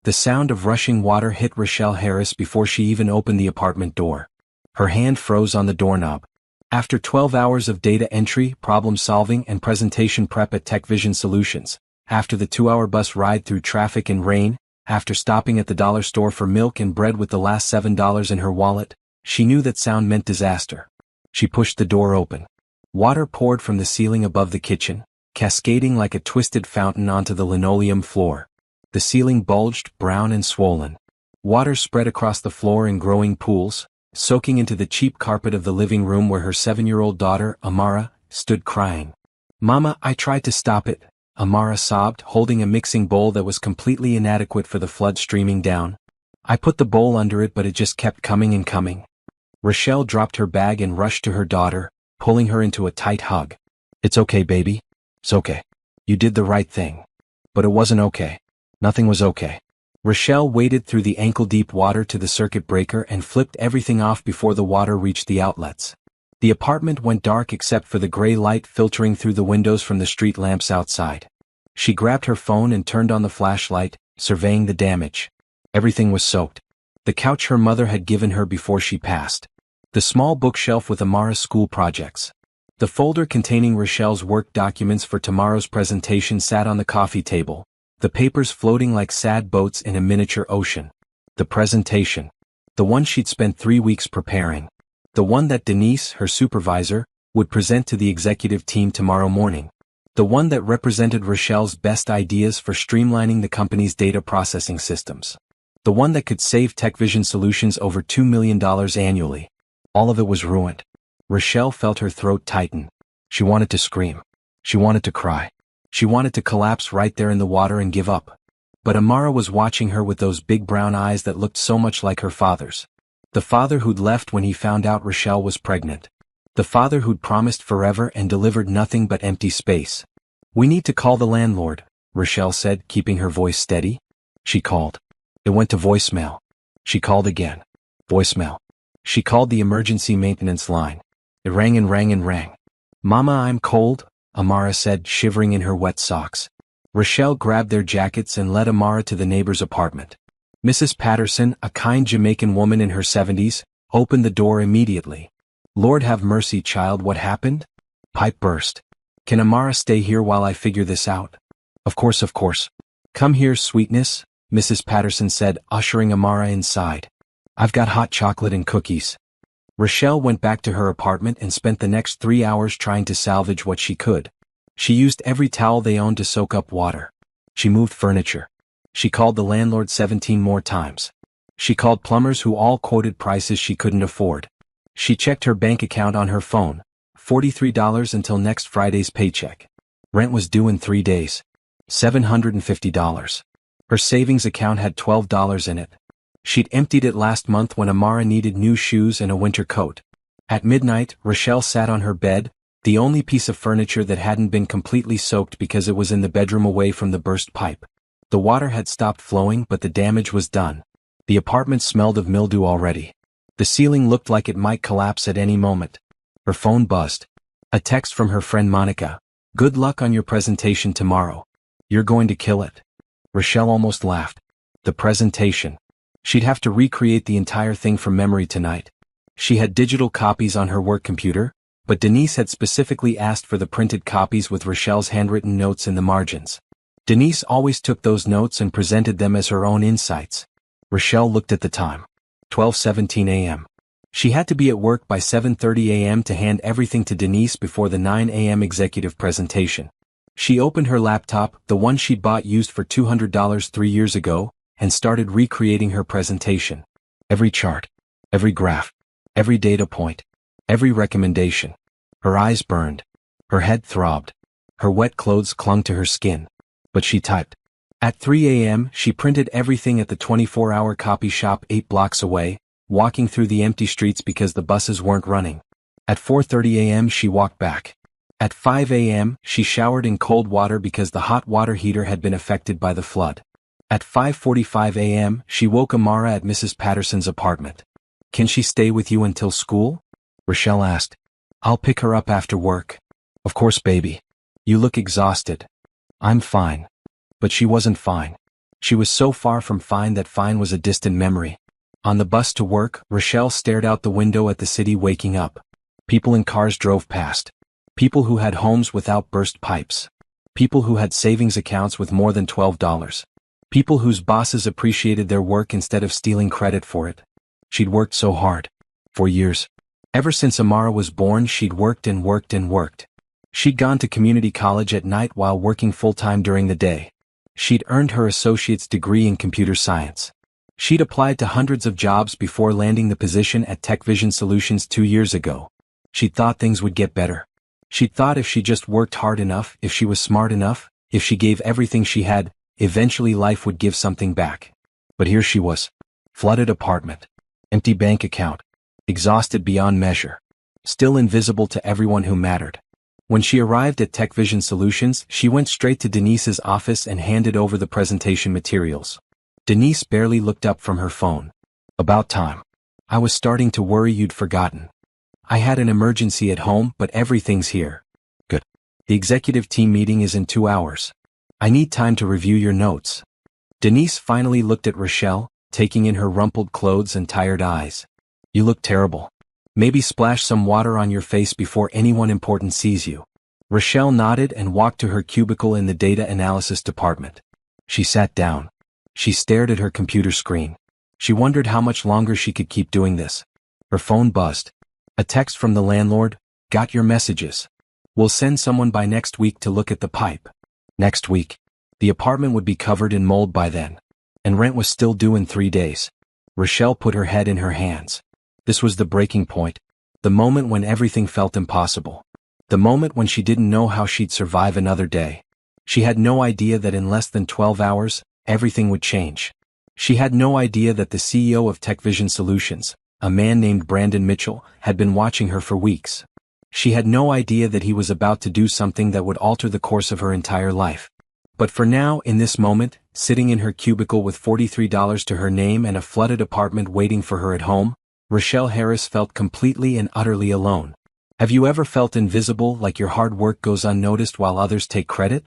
The sound of rushing water hit Rochelle Harris before she even opened the apartment door. Her hand froze on the doorknob. After 12 hours of data entry, problem solving, and presentation prep at Tech Vision Solutions, after the 2-hour bus ride through traffic and rain, after stopping at the dollar store for milk and bread with the last $7 in her wallet, she knew that sound meant disaster. She pushed the door open. Water poured from the ceiling above the kitchen, cascading like a twisted fountain onto the linoleum floor. The ceiling bulged, brown and swollen. Water spread across the floor in growing pools, soaking into the cheap carpet of the living room where her 7-year-old daughter, Amara, stood crying. "Mama, I tried to stop it," Amara sobbed, holding a mixing bowl that was completely inadequate for the flood streaming down. "I put the bowl under it, but it just kept coming and coming." Rochelle dropped her bag and rushed to her daughter, pulling her into a tight hug. "It's okay, baby. It's okay. You did the right thing." But it wasn't okay. Nothing was okay. Rochelle waded through the ankle-deep water to the circuit breaker and flipped everything off before the water reached the outlets. The apartment went dark except for the gray light filtering through the windows from the street lamps outside. She grabbed her phone and turned on the flashlight, surveying the damage. Everything was soaked. The couch her mother had given her before she passed. The small bookshelf with Amara's school projects. The folder containing Rochelle's work documents for tomorrow's presentation sat on the coffee table, the papers floating like sad boats in a miniature ocean. The presentation. The one she'd spent 3 weeks preparing. The one that Denise, her supervisor, would present to the executive team tomorrow morning. The one that represented Rochelle's best ideas for streamlining the company's data processing systems. The one that could save Tech Vision Solutions over $2 million annually. All of it was ruined. Rochelle felt her throat tighten. She wanted to scream. She wanted to cry. She wanted to collapse right there in the water and give up. But Amara was watching her with those big brown eyes that looked so much like her father's. The father who'd left when he found out Rochelle was pregnant. The father who'd promised forever and delivered nothing but empty space. "We need to call the landlord," Rochelle said, keeping her voice steady. She called. It went to voicemail. She called again. Voicemail. She called the emergency maintenance line. It rang and rang and rang. "Mama, I'm cold," Amara said, shivering in her wet socks. Rochelle grabbed their jackets and led Amara to the neighbor's apartment. Mrs. Patterson, a kind Jamaican woman in her 70s, opened the door immediately. "Lord have mercy, child, what happened?" Pipe burst. "Can Amara stay here while I figure this out?" Of course. "Come here, sweetness," Mrs. Patterson said, ushering Amara inside. "I've got hot chocolate and cookies." Rochelle went back to her apartment and spent the next 3 hours trying to salvage what she could. She used every towel they owned to soak up water. She moved furniture. She called the landlord 17 more times. She called plumbers who all quoted prices she couldn't afford. She checked her bank account on her phone. $43 until next Friday's paycheck. Rent was due in 3 days. $750. Her savings account had $12 in it. She'd emptied it last month when Amara needed new shoes and a winter coat. At midnight, Rochelle sat on her bed, the only piece of furniture that hadn't been completely soaked because it was in the bedroom away from the burst pipe. The water had stopped flowing, but the damage was done. The apartment smelled of mildew already. The ceiling looked like it might collapse at any moment. Her phone buzzed. A text from her friend Monica. "Good luck on your presentation tomorrow. You're going to kill it." Rochelle almost laughed. The presentation. She'd have to recreate the entire thing from memory tonight. She had digital copies on her work computer, but Denise had specifically asked for the printed copies with Rochelle's handwritten notes in the margins. Denise always took those notes and presented them as her own insights. Rochelle looked at the time. 12:17 a.m. She had to be at work by 7:30 a.m. to hand everything to Denise before the 9 a.m. executive presentation. She opened her laptop, the one she'd bought used for $200 3 years ago, and started recreating her presentation. Every chart, every graph, every data point, every recommendation. Her eyes burned. Her head throbbed. Her wet clothes clung to her skin. But she typed. At 3 a.m., she printed everything at the 24-hour copy shop 8 blocks away, walking through the empty streets because the buses weren't running. At 4:30 a.m., she walked back. At 5 a.m., she showered in cold water because the hot water heater had been affected by the flood. At 5:45 a.m., she woke Amara at Mrs. Patterson's apartment. "Can she stay with you until school?" Rochelle asked. "I'll pick her up after work." "Of course, baby. You look exhausted." "I'm fine." But she wasn't fine. She was so far from fine that fine was a distant memory. On the bus to work, Rochelle stared out the window at the city waking up. People in cars drove past. People who had homes without burst pipes. People who had savings accounts with more than $12. People whose bosses appreciated their work instead of stealing credit for it. She'd worked so hard. For years. Ever since Amara was born, she'd worked and worked and worked. She'd gone to community college at night while working full-time during the day. She'd earned her associate's degree in computer science. She'd applied to hundreds of jobs before landing the position at TechVision Solutions 2 years ago. She'd thought things would get better. She'd thought if she just worked hard enough, if she was smart enough, if she gave everything she had, eventually life would give something back. But here she was. Flooded apartment. Empty bank account. Exhausted beyond measure. Still invisible to everyone who mattered. When she arrived at TechVision Solutions, she went straight to Denise's office and handed over the presentation materials. Denise barely looked up from her phone. About time. I was starting to worry you'd forgotten. I had an emergency at home, but everything's here. Good. The executive team meeting is in 2 hours. I need time to review your notes. Denise finally looked at Rochelle, taking in her rumpled clothes and tired eyes. You look terrible. Maybe splash some water on your face before anyone important sees you. Rochelle nodded and walked to her cubicle in the data analysis department. She sat down. She stared at her computer screen. She wondered how much longer she could keep doing this. Her phone buzzed. A text from the landlord. Got your messages. We'll send someone by next week to look at the pipe. Next week. The apartment would be covered in mold by then. And rent was still due in 3 days. Rochelle put her head in her hands. This was the breaking point. The moment when everything felt impossible. The moment when she didn't know how she'd survive another day. She had no idea that in less than 12 hours, everything would change. She had no idea that the CEO of TechVision Solutions, a man named Brandon Mitchell, had been watching her for weeks. She had no idea that he was about to do something that would alter the course of her entire life. But for now, in this moment, sitting in her cubicle with $43 to her name and a flooded apartment waiting for her at home, Rochelle Harris felt completely and utterly alone. Have you ever felt invisible, like your hard work goes unnoticed while others take credit?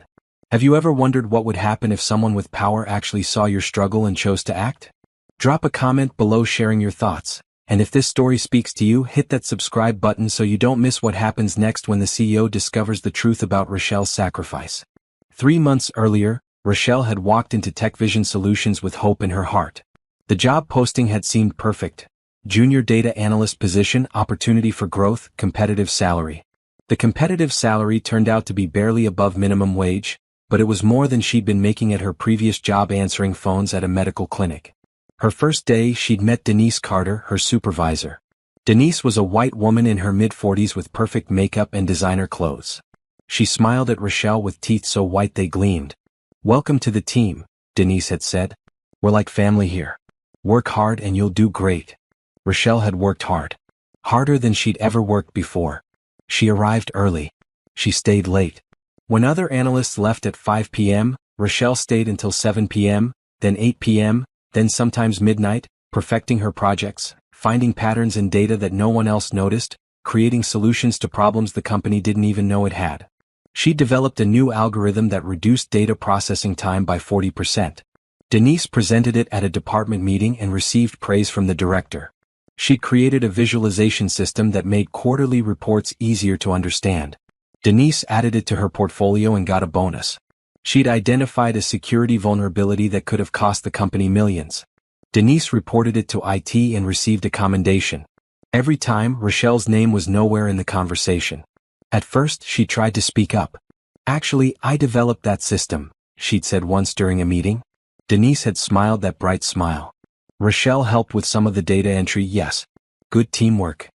Have you ever wondered what would happen if someone with power actually saw your struggle and chose to act? Drop a comment below sharing your thoughts, and if this story speaks to you, hit that subscribe button so you don't miss what happens next when the CEO discovers the truth about Rochelle's sacrifice. 3 months earlier, Rochelle had walked into TechVision Solutions with hope in her heart. The job posting had seemed perfect. Junior data analyst position, opportunity for growth, competitive salary. The competitive salary turned out to be barely above minimum wage, but it was more than she'd been making at her previous job answering phones at a medical clinic. Her first day, she'd met Denise Carter, her supervisor. Denise was a white woman in her mid-40s with perfect makeup and designer clothes. She smiled at Rochelle with teeth so white they gleamed. Welcome to the team, Denise had said. We're like family here. Work hard and you'll do great. Rochelle had worked hard. Harder than she'd ever worked before. She arrived early. She stayed late. When other analysts left at 5 p.m., Rochelle stayed until 7 p.m., then 8 p.m., then sometimes midnight, perfecting her projects, finding patterns in data that no one else noticed, creating solutions to problems the company didn't even know it had. She developed a new algorithm that reduced data processing time by 40%. Denise presented it at a department meeting and received praise from the director. She'd created a visualization system that made quarterly reports easier to understand. Denise added it to her portfolio and got a bonus. She'd identified a security vulnerability that could have cost the company millions. Denise reported it to IT and received a commendation. Every time, Rochelle's name was nowhere in the conversation. At first, she tried to speak up. Actually, I developed that system, she'd said once during a meeting. Denise had smiled that bright smile. Rochelle helped with some of the data entry, yes. Good teamwork.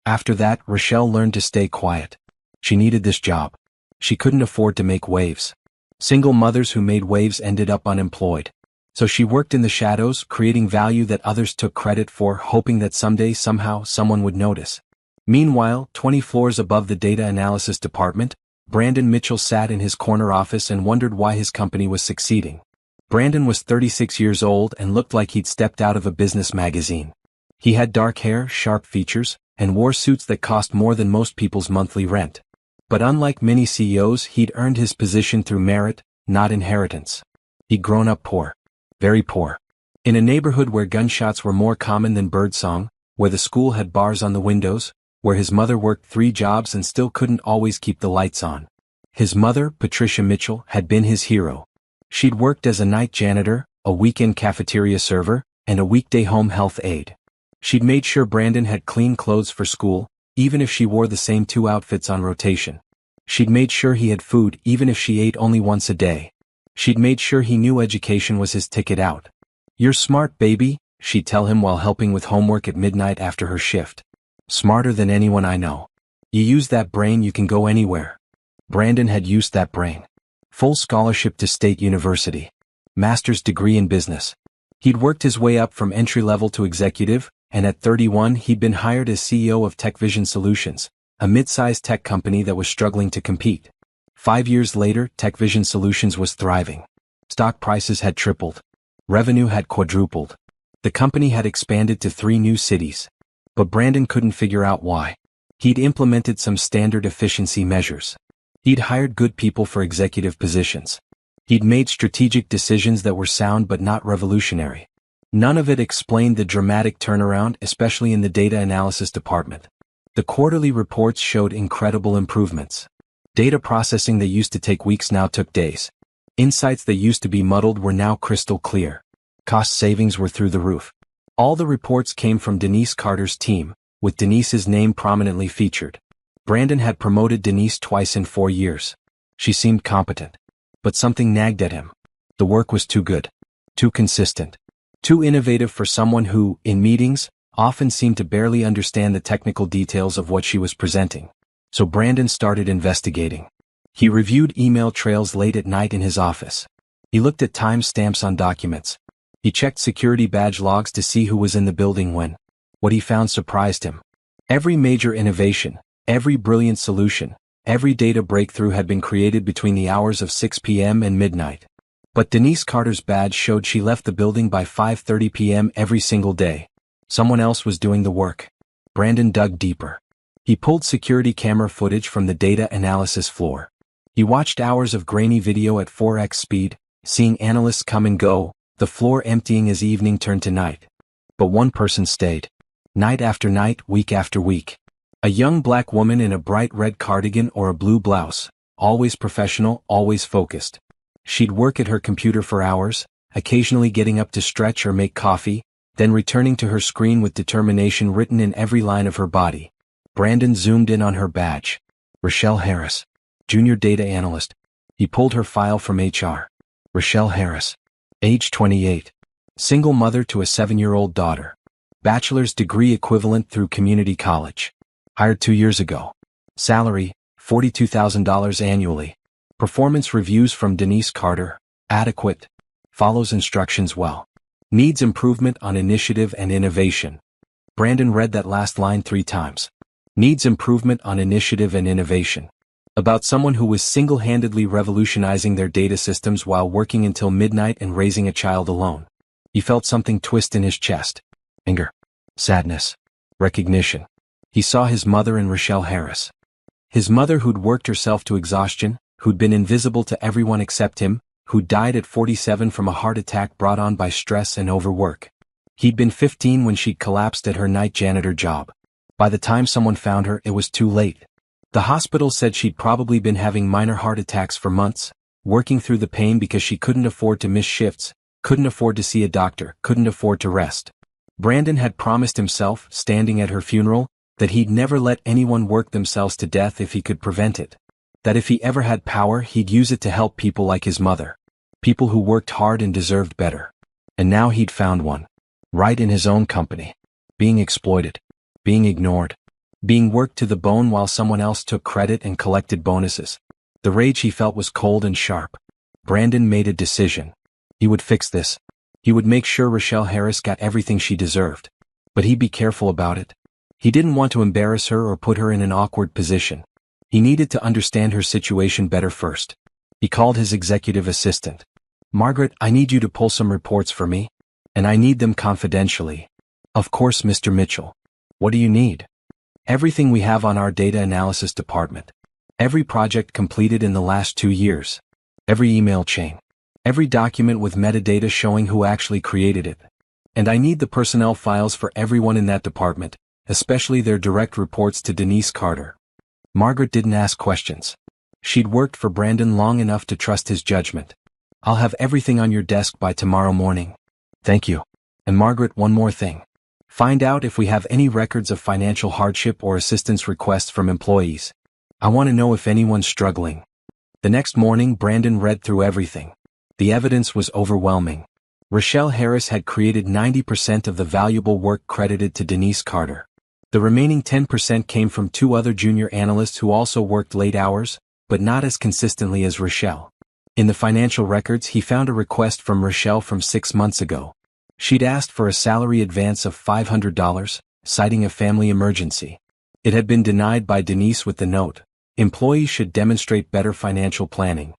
After that, Rochelle learned to stay quiet. She needed this job. She couldn't afford to make waves. Single mothers who made waves ended up unemployed. So she worked in the shadows, creating value that others took credit for, hoping that someday, somehow, someone would notice. Meanwhile, 20 floors above the data analysis department, Brandon Mitchell sat in his corner office and wondered why his company was succeeding. Brandon was 36 years old and looked like he'd stepped out of a business magazine. He had dark hair, sharp features, and wore suits that cost more than most people's monthly rent. But unlike many CEOs, he'd earned his position through merit, not inheritance. He'd grown up poor. Very poor. In a neighborhood where gunshots were more common than birdsong, where the school had bars on the windows, where his mother worked 3 jobs and still couldn't always keep the lights on. His mother, Patricia Mitchell, had been his hero. She'd worked as a night janitor, a weekend cafeteria server, and a weekday home health aide. She'd made sure Brandon had clean clothes for school, even if she wore the same 2 outfits on rotation. She'd made sure he had food even if she ate only once a day. She'd made sure he knew education was his ticket out. "You're smart, baby," she'd tell him while helping with homework at midnight after her shift. "Smarter than anyone I know. You use that brain, you can go anywhere." Brandon had used that brain. Full scholarship to State University. Master's degree in business. He'd worked his way up from entry-level to executive, and at 31 he'd been hired as CEO of TechVision Solutions, a mid-sized tech company that was struggling to compete. 5 years later, TechVision Solutions was thriving. Stock prices had tripled. Revenue had quadrupled. The company had expanded to 3 new cities. But Brandon couldn't figure out why. He'd implemented some standard efficiency measures. He'd hired good people for executive positions. He'd made strategic decisions that were sound but not revolutionary. None of it explained the dramatic turnaround, especially in the data analysis department. The quarterly reports showed incredible improvements. Data processing that used to take weeks now took days. Insights that used to be muddled were now crystal clear. Cost savings were through the roof. All the reports came from Denise Carter's team, with Denise's name prominently featured. Brandon had promoted Denise twice in 4 years. She seemed competent. But something nagged at him. The work was too good. Too consistent. Too innovative for someone who, in meetings, often seemed to barely understand the technical details of what she was presenting. So Brandon started investigating. He reviewed email trails late at night in his office. He looked at timestamps on documents. He checked security badge logs to see who was in the building when. What he found surprised him. Every major innovation, every brilliant solution, every data breakthrough had been created between the hours of 6 p.m. and midnight. But Denise Carter's badge showed she left the building by 5:30 p.m. every single day. Someone else was doing the work. Brandon dug deeper. He pulled security camera footage from the data analysis floor. He watched hours of grainy video at 4x speed, seeing analysts come and go, the floor emptying as evening turned to night. But one person stayed. Night after night, week after week. A young black woman in a bright red cardigan or a blue blouse, always professional, always focused. She'd work at her computer for hours, occasionally getting up to stretch or make coffee, then returning to her screen with determination written in every line of her body. Brandon zoomed in on her badge. Rochelle Harris. Junior Data Analyst. He pulled her file from HR. Rochelle Harris. Age 28. Single mother to a 7-year-old daughter. Bachelor's degree equivalent through community college. Hired 2 years ago. Salary, $42,000 annually. Performance reviews from Denise Carter. Adequate. Follows instructions well. Needs improvement on initiative and innovation. Brandon read that last line 3 times. Needs improvement on initiative and innovation. About someone who was single-handedly revolutionizing their data systems while working until midnight and raising a child alone. He felt something twist in his chest. Anger. Sadness. Recognition. He saw his mother in Rochelle Harris. His mother who'd worked herself to exhaustion, who'd been invisible to everyone except him, who died at 47 from a heart attack brought on by stress and overwork. He'd been 15 when she'd collapsed at her night janitor job. By the time someone found her, it was too late. The hospital said she'd probably been having minor heart attacks for months, working through the pain because she couldn't afford to miss shifts, couldn't afford to see a doctor, couldn't afford to rest. Brandon had promised himself, standing at her funeral, that he'd never let anyone work themselves to death if he could prevent it. That if he ever had power, he'd use it to help people like his mother. People who worked hard and deserved better. And now he'd found one. Right in his own company. Being exploited. Being ignored. Being worked to the bone while someone else took credit and collected bonuses. The rage he felt was cold and sharp. Brandon made a decision. He would fix this. He would make sure Rochelle Harris got everything she deserved. But he'd be careful about it. He didn't want to embarrass her or put her in an awkward position. He needed to understand her situation better first. He called his executive assistant. Margaret, I need you to pull some reports for me. And I need them confidentially. Of course, Mr. Mitchell. What do you need? Everything we have on our data analysis department. Every project completed in the last 2 years. Every email chain. Every document with metadata showing who actually created it. And I need the personnel files for everyone in that department, especially their direct reports to Denise Carter. Margaret didn't ask questions. She'd worked for Brandon long enough to trust his judgment. I'll have everything on your desk by tomorrow morning. Thank you. And Margaret, one more thing. Find out if we have any records of financial hardship or assistance requests from employees. I want to know if anyone's struggling. The next morning, Brandon read through everything. The evidence was overwhelming. Rochelle Harris had created 90% of the valuable work credited to Denise Carter. The remaining 10% came from 2 other junior analysts who also worked late hours, but not as consistently as Rochelle. In the financial records, he found a request from Rochelle from 6 months ago. She'd asked for a salary advance of $500, citing a family emergency. It had been denied by Denise with the note, "Employees should demonstrate better financial planning."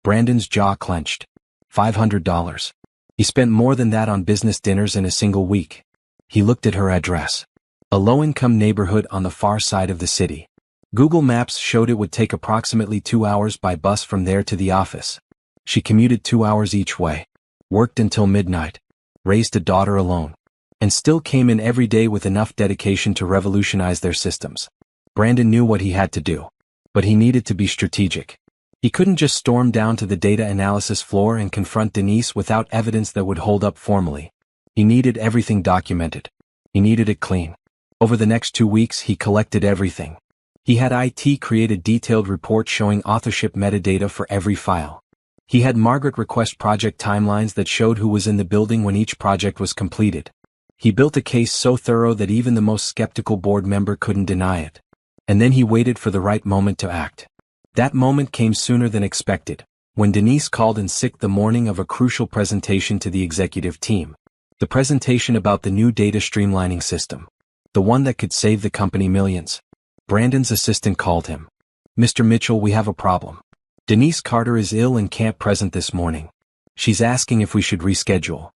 Brandon's jaw clenched. $500. He spent more than that on business dinners in a single week. He looked at her address. A low-income neighborhood on the far side of the city. Google Maps showed it would take approximately 2 hours by bus from there to the office. She commuted 2 hours each way, worked until midnight, raised a daughter alone, and still came in every day with enough dedication to revolutionize their systems. Brandon knew what he had to do, but he needed to be strategic. He couldn't just storm down to the data analysis floor and confront Denise without evidence that would hold up formally. He needed everything documented. He needed it clean. Over the next 2 weeks, he collected everything. He had IT create a detailed report showing authorship metadata for every file. He had Margaret request project timelines that showed who was in the building when each project was completed. He built a case so thorough that even the most skeptical board member couldn't deny it. And then he waited for the right moment to act. That moment came sooner than expected, when Denise called in sick the morning of a crucial presentation to the executive team. The presentation about the new data streamlining system. The one that could save the company millions. Brandon's assistant called him. "Mr. Mitchell, we have a problem. Denise Carter is ill and can't present this morning. She's asking if we should reschedule."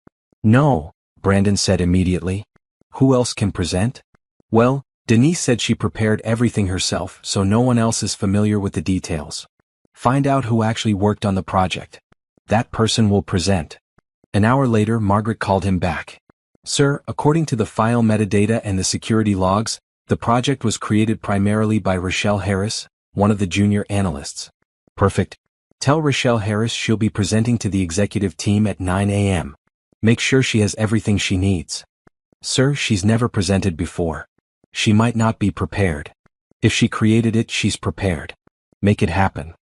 "No," Brandon said immediately. "Who else can present?" "Well, Denise said she prepared everything herself, so no one else is familiar with the details. Find out who actually worked on the project. That person will present." An hour later, Margaret called him back. "Sir, according to the file metadata and the security logs, the project was created primarily by Rochelle Harris, one of the junior analysts." "Perfect. Tell Rochelle Harris she'll be presenting to the executive team at 9 a.m. Make sure she has everything she needs." "Sir, she's never presented before. She might not be prepared. If she created it, she's prepared. Make it happen."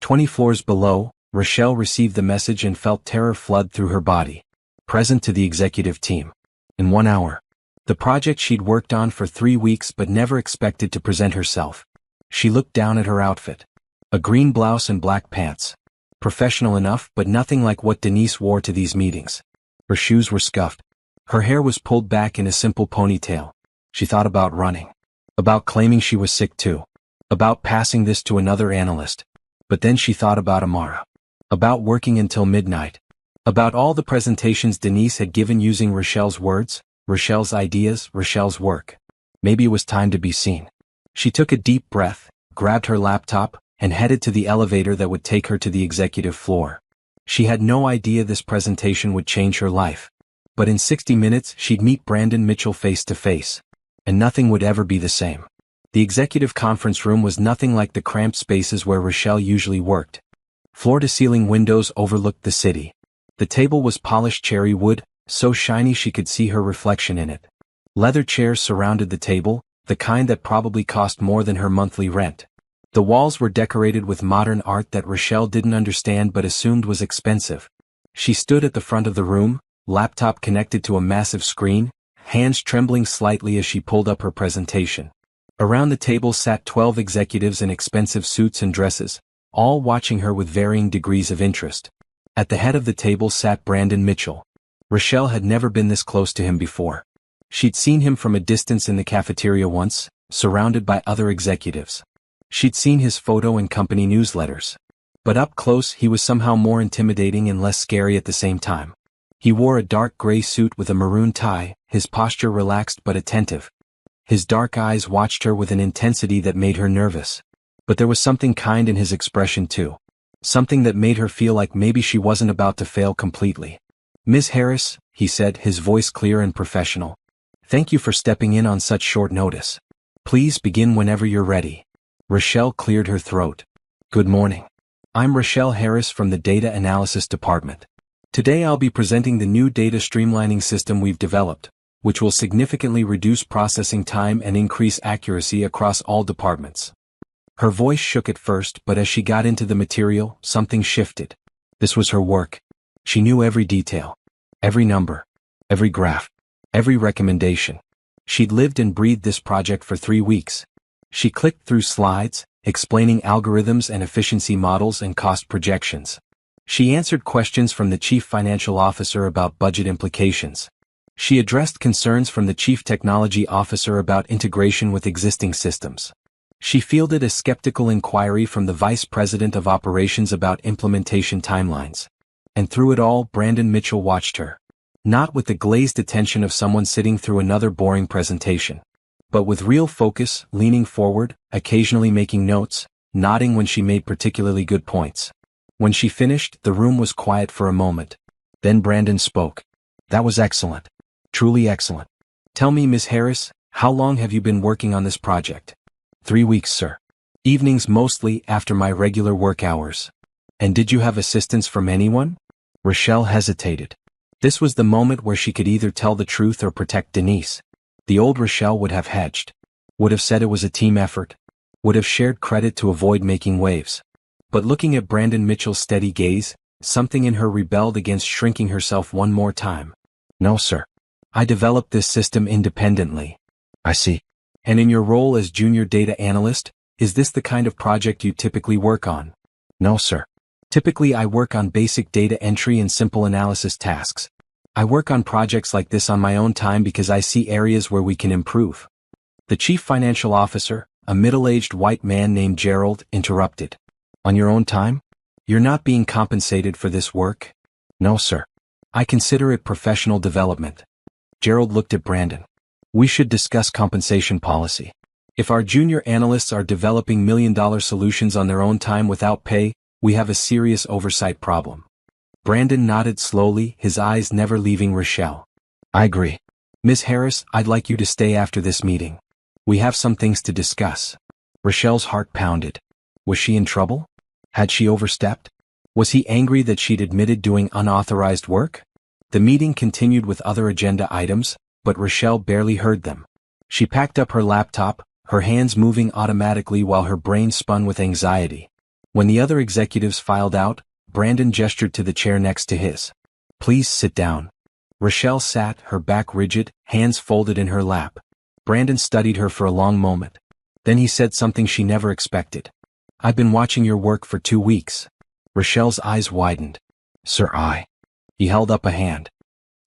20 floors below, Rochelle received the message and felt terror flood through her body. Present to the executive team. In 1 hour. The project she'd worked on for 3 weeks but never expected to present herself. She looked down at her outfit. A green blouse and black pants. Professional enough, but nothing like what Denise wore to these meetings. Her shoes were scuffed. Her hair was pulled back in a simple ponytail. She thought about running. About claiming she was sick too. About passing this to another analyst. But then she thought about Amara. About working until midnight. About all the presentations Denise had given using Rochelle's words, Rochelle's ideas, Rochelle's work. Maybe it was time to be seen. She took a deep breath, grabbed her laptop, and headed to the elevator that would take her to the executive floor. She had no idea this presentation would change her life. But in 60 minutes, she'd meet Brandon Mitchell face to face. And nothing would ever be the same. The executive conference room was nothing like the cramped spaces where Rochelle usually worked. Floor-to-ceiling windows overlooked the city. The table was polished cherry wood, so shiny she could see her reflection in it. Leather chairs surrounded the table, the kind that probably cost more than her monthly rent. The walls were decorated with modern art that Rochelle didn't understand but assumed was expensive. She stood at the front of the room, laptop connected to a massive screen, hands trembling slightly as she pulled up her presentation. Around the table sat 12 executives in expensive suits and dresses, all watching her with varying degrees of interest. At the head of the table sat Brandon Mitchell. Rochelle had never been this close to him before. She'd seen him from a distance in the cafeteria once, surrounded by other executives. She'd seen his photo in company newsletters. But up close he was somehow more intimidating and less scary at the same time. He wore a dark gray suit with a maroon tie, his posture relaxed but attentive. His dark eyes watched her with an intensity that made her nervous. But there was something kind in his expression too. something that made her feel like maybe she wasn't about to fail completely. "Ms. Harris," he said, his voice clear and professional. "Thank you for stepping in on such short notice. Please begin whenever you're ready." Rochelle cleared her throat. "Good morning. I'm Rochelle Harris from the Data Analysis Department. Today I'll be presenting the new data streamlining system we've developed, which will significantly reduce processing time and increase accuracy across all departments." Her voice shook at first, but as she got into the material, something shifted. This was her work. She knew every detail, every number, every graph, every recommendation. She'd lived and breathed this project for 3 weeks. She clicked through slides, explaining algorithms and efficiency models and cost projections. She answered questions from the chief financial officer about budget implications. She addressed concerns from the chief technology officer about integration with existing systems. She fielded a skeptical inquiry from the vice president of operations about implementation timelines. And through it all, Brandon Mitchell watched her. Not with the glazed attention of someone sitting through another boring presentation, but with real focus, leaning forward, occasionally making notes, nodding when she made particularly good points. When she finished, the room was quiet for a moment. Then Brandon spoke. "That was excellent. Truly excellent. Tell me, Ms. Harris, how long have you been working on this project?" 3 weeks, sir. Evenings mostly after my regular work hours." "And did you have assistance from anyone?" Rochelle hesitated. This was the moment where she could either tell the truth or protect Denise. The old Rochelle would have hedged. Would have said it was a team effort. Would have shared credit to avoid making waves. But looking at Brandon Mitchell's steady gaze, something in her rebelled against shrinking herself one more time. "No, sir. I developed this system independently." "I see. And in your role as junior data analyst, is this the kind of project you typically work on?" "No, sir. Typically I work on basic data entry and simple analysis tasks. I work on projects like this on my own time because I see areas where we can improve." The chief financial officer, a middle-aged white man named Gerald, interrupted. "On your own time? You're not being compensated for this work?" "No, sir. I consider it professional development." Gerald looked at Brandon. "We should discuss compensation policy. If our junior analysts are developing million-dollar solutions on their own time without pay, we have a serious oversight problem." Brandon nodded slowly, his eyes never leaving Rochelle. "I agree. Ms. Harris, I'd like you to stay after this meeting. We have some things to discuss." Rochelle's heart pounded. Was she in trouble? Had she overstepped? Was he angry that she'd admitted doing unauthorized work? The meeting continued with other agenda items, but Rochelle barely heard them. She packed up her laptop, her hands moving automatically while her brain spun with anxiety. When the other executives filed out, Brandon gestured to the chair next to his. "Please sit down." Rochelle sat, her back rigid, hands folded in her lap. Brandon studied her for a long moment. Then he said something she never expected. "I've been watching your work for 2 weeks." Rochelle's eyes widened. "Sir, He held up a hand.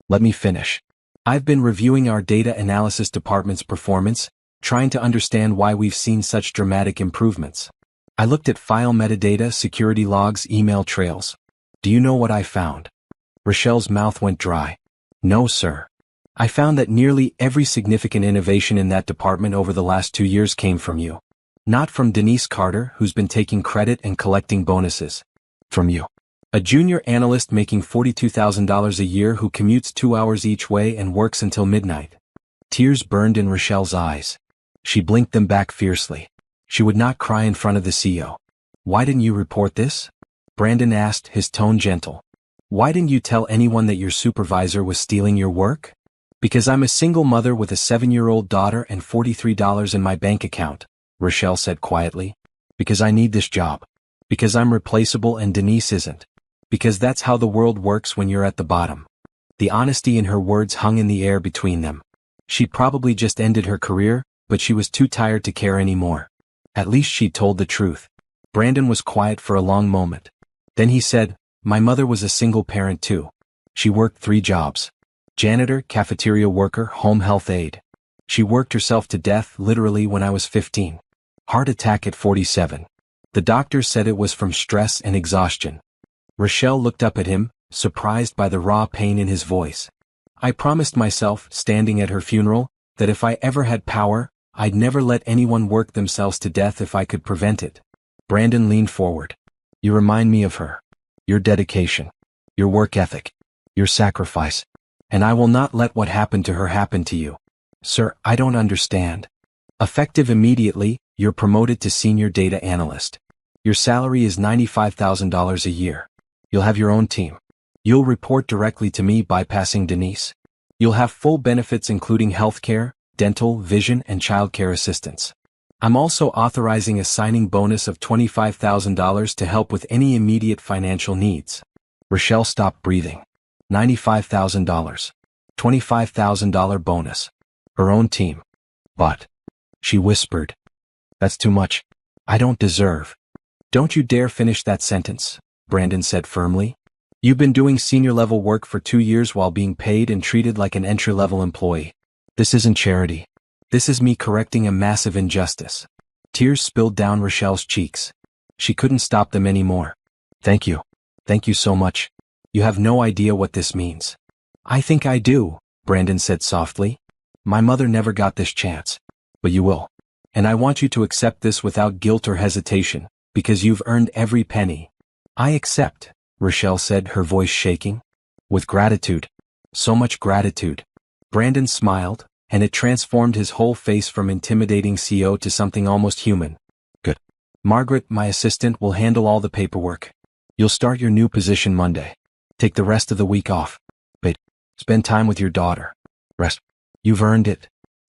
"Let me finish. I've been reviewing our data analysis department's performance, trying to understand why we've seen such dramatic improvements. I looked at file metadata, security logs, email trails. Do you know what I found?" Rochelle's mouth went dry. "No, sir. I found that nearly every significant innovation in that department over the last 2 years came from you. Not from Denise Carter, who's been taking credit and collecting bonuses. From you. A junior analyst making $42,000 a year who commutes 2 hours each way and works until midnight." Tears burned in Rochelle's eyes. She blinked them back fiercely. She would not cry in front of the CEO. "Why didn't you report this?" Brandon asked, his tone gentle. "Why didn't you tell anyone that your supervisor was stealing your work?" "Because I'm a single mother with a 7-year-old daughter and $43 in my bank account," Rochelle said quietly. "Because I need this job. Because I'm replaceable and Denise isn't. Because that's how the world works when you're at the bottom." The honesty in her words hung in the air between them. She'd probably just ended her career, but she was too tired to care anymore. At least she'd told the truth. Brandon was quiet for a long moment. Then he said, "My mother was a single parent too. She worked 3 jobs. Janitor, cafeteria worker, home health aide. She worked herself to death literally when I was 15. Heart attack at 47. The doctor said it was from stress and exhaustion." Rochelle looked up at him, surprised by the raw pain in his voice. "I promised myself, standing at her funeral, that if I ever had power, I'd never let anyone work themselves to death if I could prevent it." Brandon leaned forward. You remind me of her. Your dedication. Your work ethic. Your sacrifice. And I will not let what happened to her happen to you. Sir, I don't understand. Effective immediately, you're promoted to senior data analyst. Your salary is $95,000 a year. You'll have your own team. You'll report directly to me bypassing Denise. You'll have full benefits including healthcare, dental, vision, and childcare assistance. I'm also authorizing a signing bonus of $25,000 to help with any immediate financial needs. Rochelle stopped breathing. $95,000. $25,000 bonus. Her own team. But, she whispered, that's too much. I don't deserve. Don't you dare finish that sentence, Brandon said firmly. You've been doing senior-level work for 2 years while being paid and treated like an entry-level employee. This isn't charity. This is me correcting a massive injustice. Tears spilled down Rochelle's cheeks. She couldn't stop them anymore. Thank you. Thank you so much. You have no idea what this means. I think I do, Brandon said softly. My mother never got this chance. But you will. And I want you to accept this without guilt or hesitation, because you've earned every penny. I accept, Rochelle said, her voice shaking. With gratitude. So much gratitude. Brandon smiled, and it transformed his whole face from intimidating CO to something almost human. Good. Margaret, my assistant, will handle all the paperwork. You'll start your new position Monday. Take the rest of the week off. But spend time with your daughter. Rest. You've earned it.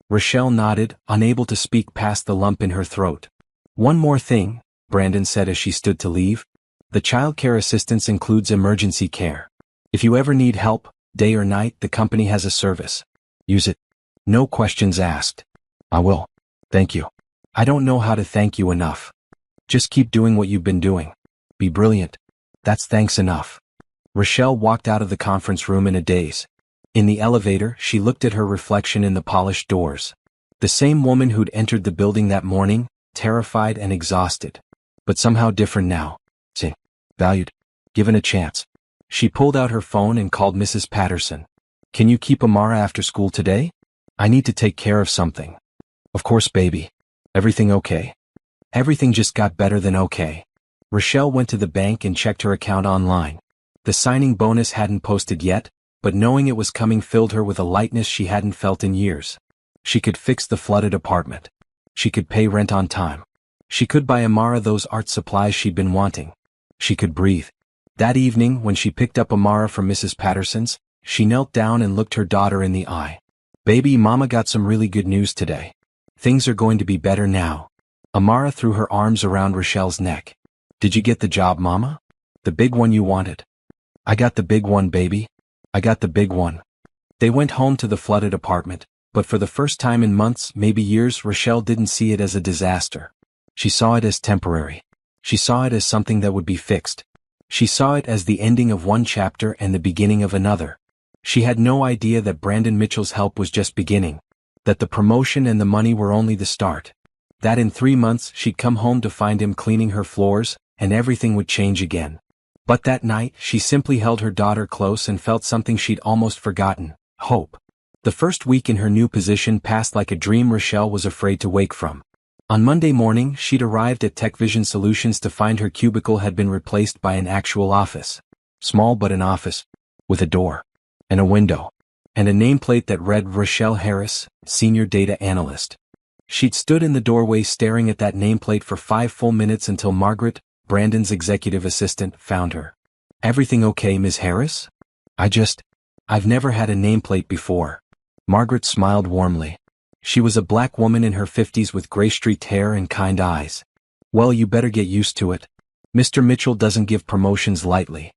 Rochelle nodded, unable to speak past the lump in her throat. One more thing, Brandon said as she stood to leave. The childcare assistance includes emergency care. If you ever need help, day or night, the company has a service. Use it. No questions asked. I will. Thank you. I don't know how to thank you enough. Just keep doing what you've been doing. Be brilliant. That's thanks enough. Rochelle walked out of the conference room in a daze. In the elevator, she looked at her reflection in the polished doors. The same woman who'd entered the building that morning, terrified and exhausted. But somehow different now. Seen. Valued. Given a chance. She pulled out her phone and called Mrs. Patterson. Can you keep Amara after school today? I need to take care of something. Of course, baby. Everything okay? Everything just got better than okay. Rochelle went to the bank and checked her account online. The signing bonus hadn't posted yet, but knowing it was coming filled her with a lightness she hadn't felt in years. She could fix the flooded apartment. She could pay rent on time. She could buy Amara those art supplies she'd been wanting. She could breathe. That evening, when she picked up Amara from Mrs. Patterson's, she knelt down and looked her daughter in the eye. Baby, Mama got some really good news today. Things are going to be better now. Amara threw her arms around Rochelle's neck. Did you get the job, Mama? The big one you wanted? I got the big one, baby. I got the big one. They went home to the flooded apartment, but for the first time in months, maybe years, Rochelle didn't see it as a disaster. She saw it as temporary. She saw it as something that would be fixed. She saw it as the ending of one chapter and the beginning of another. She had no idea that Brandon Mitchell's help was just beginning, that the promotion and the money were only the start, that in 3 months she'd come home to find him cleaning her floors, and everything would change again. But that night, she simply held her daughter close and felt something she'd almost forgotten, hope. The first week in her new position passed like a dream Rochelle was afraid to wake from. On Monday morning, she'd arrived at Tech Vision Solutions to find her cubicle had been replaced by an actual office. Small but an office, with a door, and a window, and a nameplate that read Rochelle Harris, Senior Data Analyst. She'd stood in the doorway staring at that nameplate for 5 full minutes until Margaret, Brandon's executive assistant, found her. Everything okay, Ms. Harris? I've never had a nameplate before. Margaret smiled warmly. She was a black woman in her 50s with gray-streaked hair and kind eyes. Well, you better get used to it. Mr. Mitchell doesn't give promotions lightly.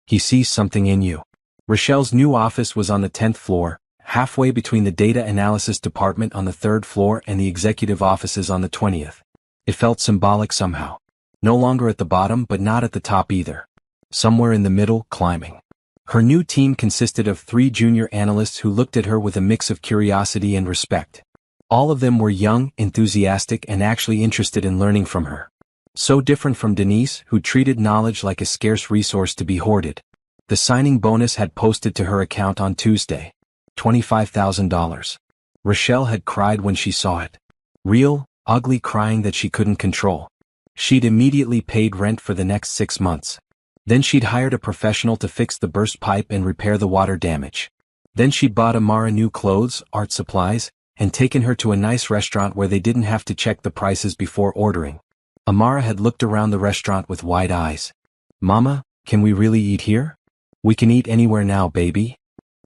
He sees something in you. Rochelle's new office was on the 10th floor, halfway between the data analysis department on the 3rd floor and the executive offices on the 20th. It felt symbolic somehow. No longer at the bottom, but not at the top either. Somewhere in the middle, climbing. Her new team consisted of 3 junior analysts who looked at her with a mix of curiosity and respect. All of them were young, enthusiastic, and actually interested in learning from her. So different from Denise, who treated knowledge like a scarce resource to be hoarded. The signing bonus had posted to her account on Tuesday. $25,000. Rochelle had cried when she saw it. Real, ugly crying that she couldn't control. She'd immediately paid rent for the next 6 months. Then she'd hired a professional to fix the burst pipe and repair the water damage. Then she'd bought Amara new clothes, art supplies, and taken her to a nice restaurant where they didn't have to check the prices before ordering. Amara had looked around the restaurant with wide eyes. "Mama, can we really eat here? We can eat anywhere now, baby."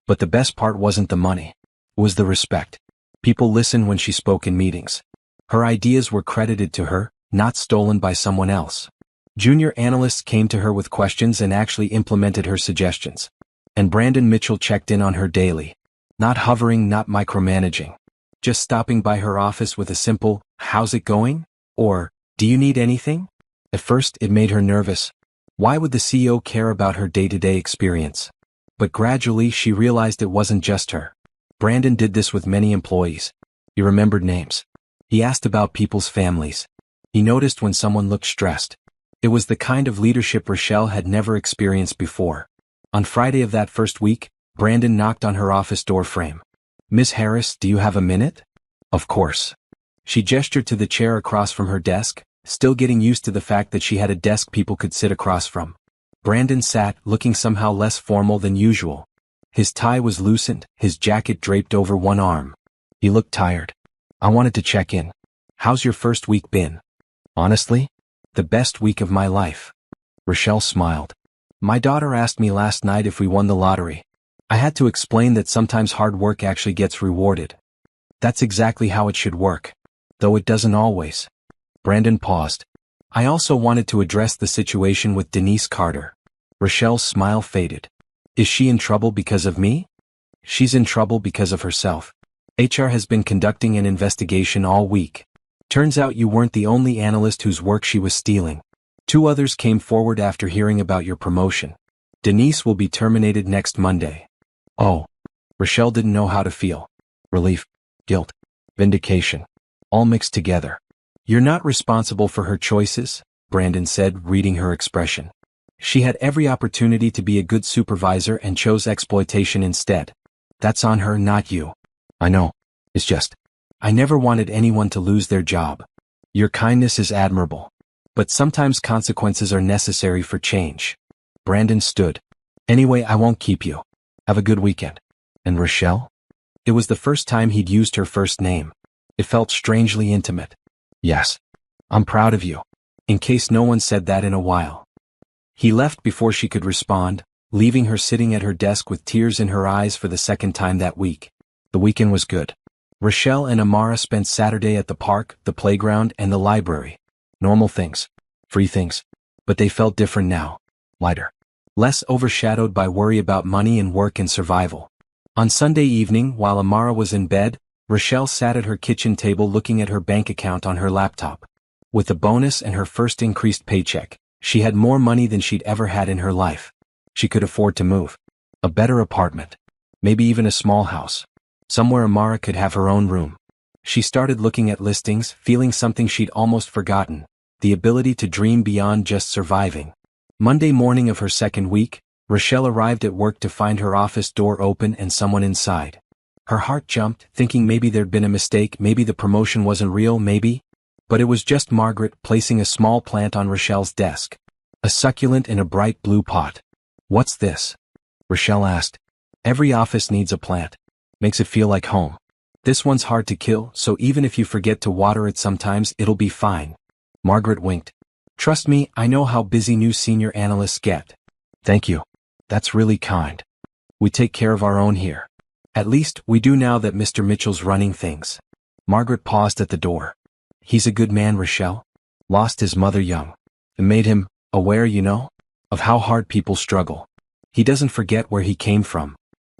But the best part wasn't the money. It was the respect. People listened when she spoke in meetings. Her ideas were credited to her, not stolen by someone else. Junior analysts came to her with questions and actually implemented her suggestions. And Brandon Mitchell checked in on her daily. Not hovering, not micromanaging. Just stopping by her office with a simple, "How's it going?" or "Do you need anything?" At first, it made her nervous. Why would the CEO care about her day-to-day experience? But gradually she realized it wasn't just her. Brandon did this with many employees. He remembered names. He asked about people's families. He noticed when someone looked stressed. It was the kind of leadership Rochelle had never experienced before. On Friday of that first week, Brandon knocked on her office door frame. "Miss Harris, do you have a minute?" "Of course." She gestured to the chair across from her desk, still getting used to the fact that she had a desk people could sit across from. Brandon sat, looking somehow less formal than usual. His tie was loosened, his jacket draped over one arm. He looked tired. "I wanted to check in. How's your first week been?" "Honestly? The best week of my life." Rochelle smiled. "My daughter asked me last night if we won the lottery. I had to explain that sometimes hard work actually gets rewarded. That's exactly how it should work. Though it doesn't always." Brandon paused. "I also wanted to address the situation with Denise Carter." Rochelle's smile faded. "Is she in trouble because of me?" "She's in trouble because of herself. HR has been conducting an investigation all week. Turns out you weren't the only analyst whose work she was stealing. 2 others came forward after hearing about your promotion. Denise will be terminated next Monday." Oh. Rochelle didn't know how to feel. Relief, guilt, vindication, all mixed together. "You're not responsible for her choices," Brandon said, reading her expression. "She had every opportunity to be a good supervisor and chose exploitation instead. That's on her, not you." "I know. It's just, I never wanted anyone to lose their job. Your kindness is admirable. But sometimes consequences are necessary for change." Brandon stood. "Anyway, I won't keep you. Have a good weekend." "And Rochelle?" It was the first time he'd used her first name. It felt strangely intimate. "Yes. I'm proud of you. In case no one said that in a while." He left before she could respond, leaving her sitting at her desk with tears in her eyes for the second time that week. The weekend was good. Rochelle and Amara spent Saturday at the park, the playground, and the library. Normal things. Free things. But they felt different now. Lighter. Less overshadowed by worry about money and work and survival. On Sunday evening, while Amara was in bed, Rochelle sat at her kitchen table looking at her bank account on her laptop. With the bonus and her first increased paycheck, she had more money than she'd ever had in her life. She could afford to move. A better apartment. Maybe even a small house. Somewhere Amara could have her own room. She started looking at listings, feeling something she'd almost forgotten. The ability to dream beyond just surviving. Monday morning of her second week, Rochelle arrived at work to find her office door open and someone inside. Her heart jumped, thinking maybe there'd been a mistake, maybe the promotion wasn't real, maybe. But it was just Margaret placing a small plant on Rochelle's desk. A succulent in a bright blue pot. "What's this?" Rochelle asked. "Every office needs a plant. Makes it feel like home. This one's hard to kill, so even if you forget to water it sometimes, it'll be fine." Margaret winked. "Trust me, I know how busy new senior analysts get." "Thank you. That's really kind. We take care of our own here. At least, we do now that Mr. Mitchell's running things." Margaret paused at the door. "He's a good man, Rochelle. Lost his mother young. It made him aware, of how hard people struggle. He doesn't forget where he came from."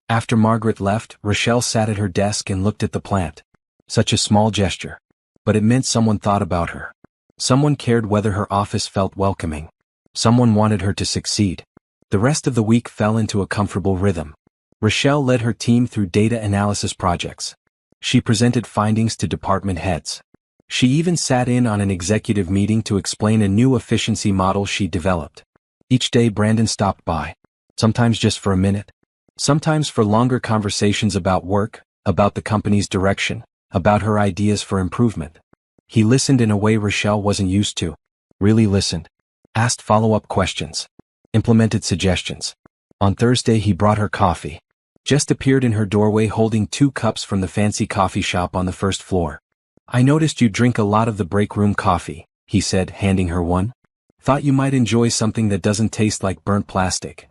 After Margaret left, Rochelle sat at her desk and looked at the plant. Such a small gesture. But it meant someone thought about her. Someone cared whether her office felt welcoming. Someone wanted her to succeed. The rest of the week fell into a comfortable rhythm. Rochelle led her team through data analysis projects. She presented findings to department heads. She even sat in on an executive meeting to explain a new efficiency model she developed. Each day Brandon stopped by. Sometimes just for a minute. Sometimes for longer conversations about work, about the company's direction, about her ideas for improvement. He listened in a way Rochelle wasn't used to. Really listened. Asked follow-up questions. Implemented suggestions. On Thursday he brought her coffee. Just appeared in her doorway holding 2 cups from the fancy coffee shop on the first floor. I noticed you drink a lot of the break room coffee, he said, handing her one. Thought you might enjoy something that doesn't taste like burnt plastic.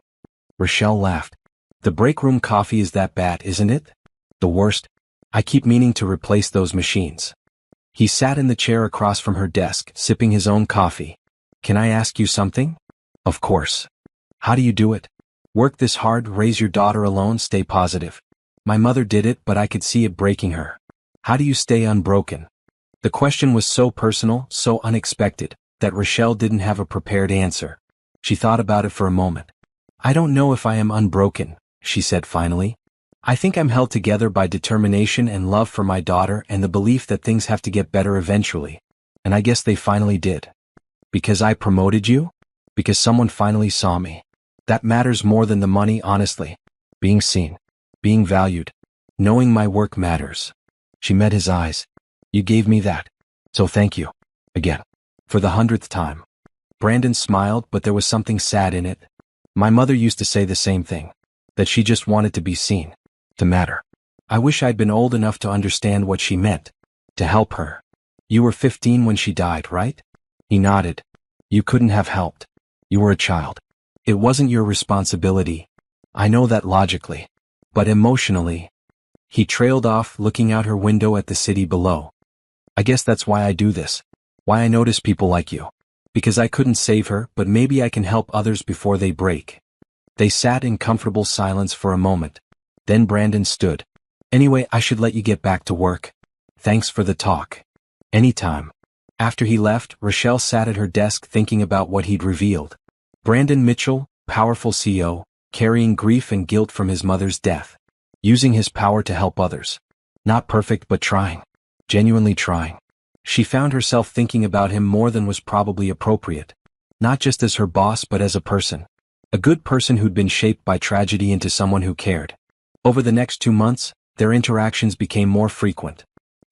Rochelle laughed. The break room coffee is that bad, isn't it? The worst. I keep meaning to replace those machines. He sat in the chair across from her desk, sipping his own coffee. Can I ask you something? Of course. How do you do it? Work this hard, raise your daughter alone, stay positive. My mother did it, but I could see it breaking her. How do you stay unbroken? The question was so personal, so unexpected, that Rochelle didn't have a prepared answer. She thought about it for a moment. I don't know if I am unbroken, she said finally. I think I'm held together by determination and love for my daughter and the belief that things have to get better eventually. And I guess they finally did. Because I promoted you? Because someone finally saw me. That matters more than the money, honestly. Being seen. Being valued. Knowing my work matters. She met his eyes. You gave me that. So thank you. Again. For the 100th time. Brandon smiled, but there was something sad in it. My mother used to say the same thing. That she just wanted to be seen. To matter. I wish I'd been old enough to understand what she meant. To help her. You were 15 when she died, right? He nodded. You couldn't have helped. You were a child. It wasn't your responsibility. I know that logically. But emotionally. He trailed off, looking out her window at the city below. I guess that's why I do this. Why I notice people like you. Because I couldn't save her, but maybe I can help others before they break. They sat in comfortable silence for a moment. Then Brandon stood. Anyway, I should let you get back to work. Thanks for the talk. Anytime. After he left, Rochelle sat at her desk thinking about what he'd revealed. Brandon Mitchell, powerful CEO, carrying grief and guilt from his mother's death. Using his power to help others. Not perfect, but trying. Genuinely trying. She found herself thinking about him more than was probably appropriate. Not just as her boss, but as a person. A good person who'd been shaped by tragedy into someone who cared. Over the next 2 months, their interactions became more frequent.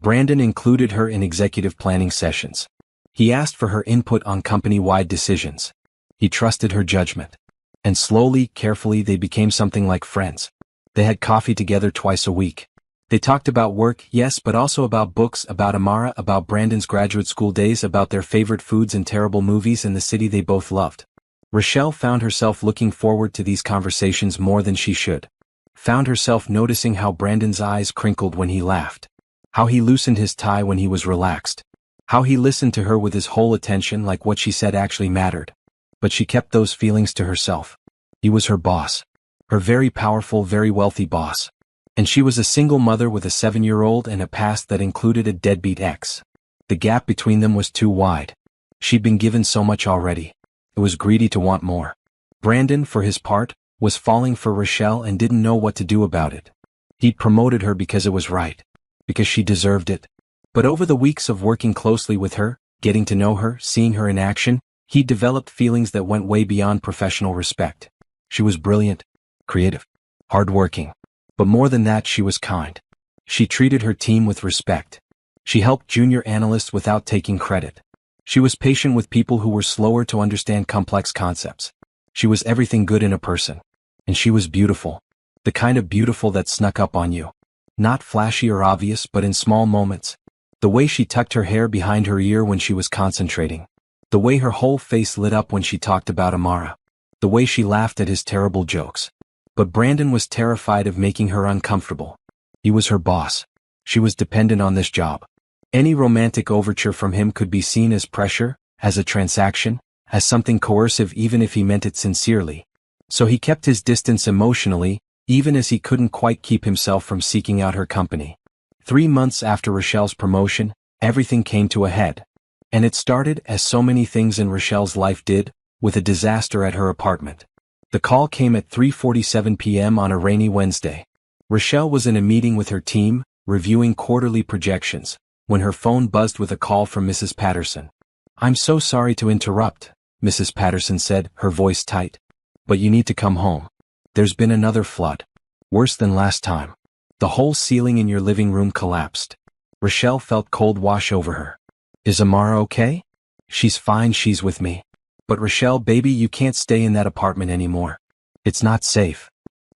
Brandon included her in executive planning sessions. He asked for her input on company-wide decisions. He trusted her judgment. And slowly, carefully, they became something like friends. They had coffee together twice a week. They talked about work, yes, but also about books, about Amara, about Brandon's graduate school days, about their favorite foods and terrible movies and the city they both loved. Rochelle found herself looking forward to these conversations more than she should. Found herself noticing how Brandon's eyes crinkled when he laughed. How he loosened his tie when he was relaxed. How he listened to her with his whole attention, like what she said actually mattered. But she kept those feelings to herself. He was her boss. Her very powerful, very wealthy boss. And she was a single mother with a 7-year-old and a past that included a deadbeat ex. The gap between them was too wide. She'd been given so much already. It was greedy to want more. Brandon, for his part, was falling for Rochelle and didn't know what to do about it. He'd promoted her because it was right. Because she deserved it. But over the weeks of working closely with her, getting to know her, seeing her in action, he'd developed feelings that went way beyond professional respect. She was brilliant, creative, hardworking. But more than that, she was kind. She treated her team with respect. She helped junior analysts without taking credit. She was patient with people who were slower to understand complex concepts. She was everything good in a person. And she was beautiful. The kind of beautiful that snuck up on you. Not flashy or obvious, but in small moments. The way she tucked her hair behind her ear when she was concentrating. The way her whole face lit up when she talked about Amara. The way she laughed at his terrible jokes. But Brandon was terrified of making her uncomfortable. He was her boss. She was dependent on this job. Any romantic overture from him could be seen as pressure, as a transaction, as something coercive even if he meant it sincerely. So he kept his distance emotionally, even as he couldn't quite keep himself from seeking out her company. 3 months after Rochelle's promotion, everything came to a head. And it started, as so many things in Rochelle's life did, with a disaster at her apartment. The call came at 3:47 p.m. on a rainy Wednesday. Rochelle was in a meeting with her team, reviewing quarterly projections, when her phone buzzed with a call from Mrs. Patterson. "I'm so sorry to interrupt," Mrs. Patterson said, her voice tight. "But you need to come home. There's been another flood. Worse than last time. The whole ceiling in your living room collapsed." Rochelle felt cold wash over her. "Is Amara okay?" She's fine, she's with me. But Rochelle, baby, you can't stay in that apartment anymore. It's not safe.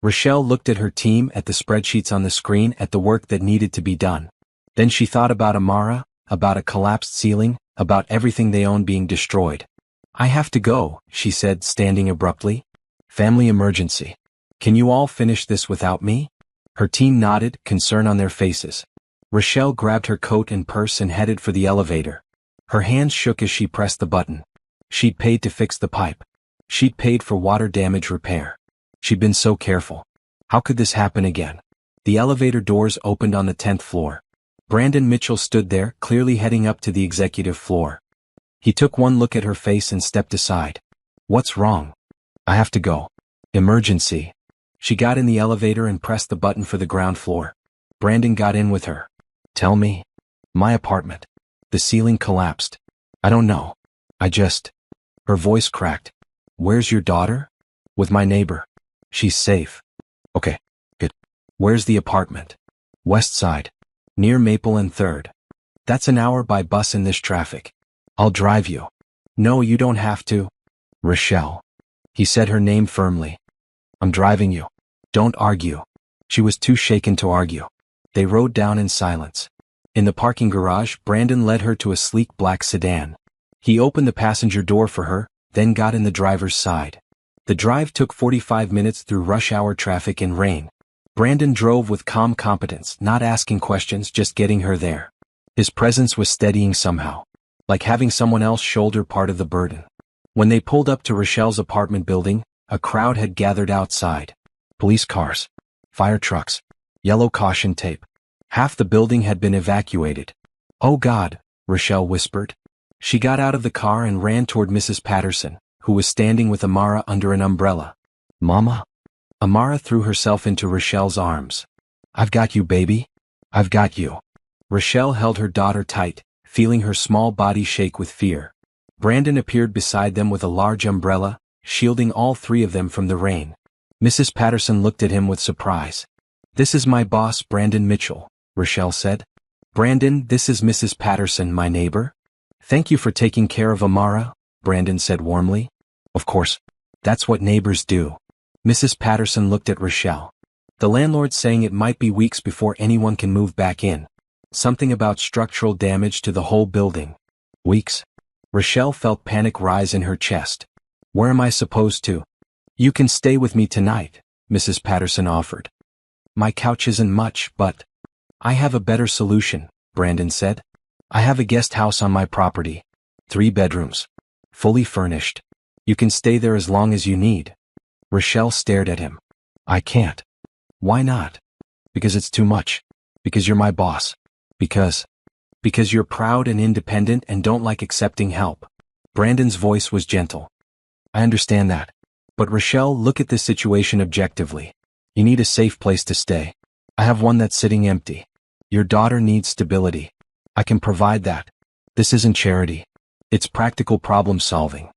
Rochelle looked at her team, at the spreadsheets on the screen, at the work that needed to be done. Then she thought about Amara, about a collapsed ceiling, about everything they own being destroyed. I have to go, she said, standing abruptly. Family emergency. Can you all finish this without me? Her team nodded, concern on their faces. Rochelle grabbed her coat and purse and headed for the elevator. Her hands shook as she pressed the button. She'd paid to fix the pipe. She'd paid for water damage repair. She'd been so careful. How could this happen again? The elevator doors opened on the 10th floor. Brandon Mitchell stood there, clearly heading up to the executive floor. He took one look at her face and stepped aside. What's wrong? I have to go. Emergency. She got in the elevator and pressed the button for the ground floor. Brandon got in with her. Tell me. My apartment. The ceiling collapsed. I don't know. Her voice cracked. Where's your daughter? With my neighbor. She's safe. Okay. Good. Where's the apartment? West Side. Near Maple and 3rd. That's an hour by bus in this traffic. I'll drive you. No, you don't have to. Rochelle. He said her name firmly. I'm driving you. Don't argue. She was too shaken to argue. They rode down in silence. In the parking garage, Brandon led her to a sleek black sedan. He opened the passenger door for her, then got in the driver's side. The drive took 45 minutes through rush hour traffic and rain. Brandon drove with calm competence, not asking questions, just getting her there. His presence was steadying somehow, like having someone else shoulder part of the burden. When they pulled up to Rochelle's apartment building, a crowd had gathered outside. Police cars, fire trucks, yellow caution tape. Half the building had been evacuated. Oh God, Rochelle whispered. She got out of the car and ran toward Mrs. Patterson, who was standing with Amara under an umbrella. Mama? Amara threw herself into Rochelle's arms. I've got you, baby. I've got you. Rochelle held her daughter tight, feeling her small body shake with fear. Brandon appeared beside them with a large umbrella, shielding all three of them from the rain. Mrs. Patterson looked at him with surprise. This is my boss, Brandon Mitchell, Rochelle said. Brandon, this is Mrs. Patterson, my neighbor. Thank you for taking care of Amara, Brandon said warmly. Of course. That's what neighbors do. Mrs. Patterson looked at Rochelle. The landlord's saying it might be weeks before anyone can move back in. Something about structural damage to the whole building. Weeks? Rochelle felt panic rise in her chest. Where am I supposed to? You can stay with me tonight, Mrs. Patterson offered. My couch isn't much, but I have a better solution, Brandon said. I have a guest house on my property. 3 bedrooms. Fully furnished. You can stay there as long as you need. Rochelle stared at him. I can't. Why not? Because it's too much. Because you're my boss. Because you're proud and independent and don't like accepting help. Brandon's voice was gentle. I understand that. But Rochelle, look at this situation objectively. You need a safe place to stay. I have one that's sitting empty. Your daughter needs stability. I can provide that. This isn't charity. It's practical problem solving.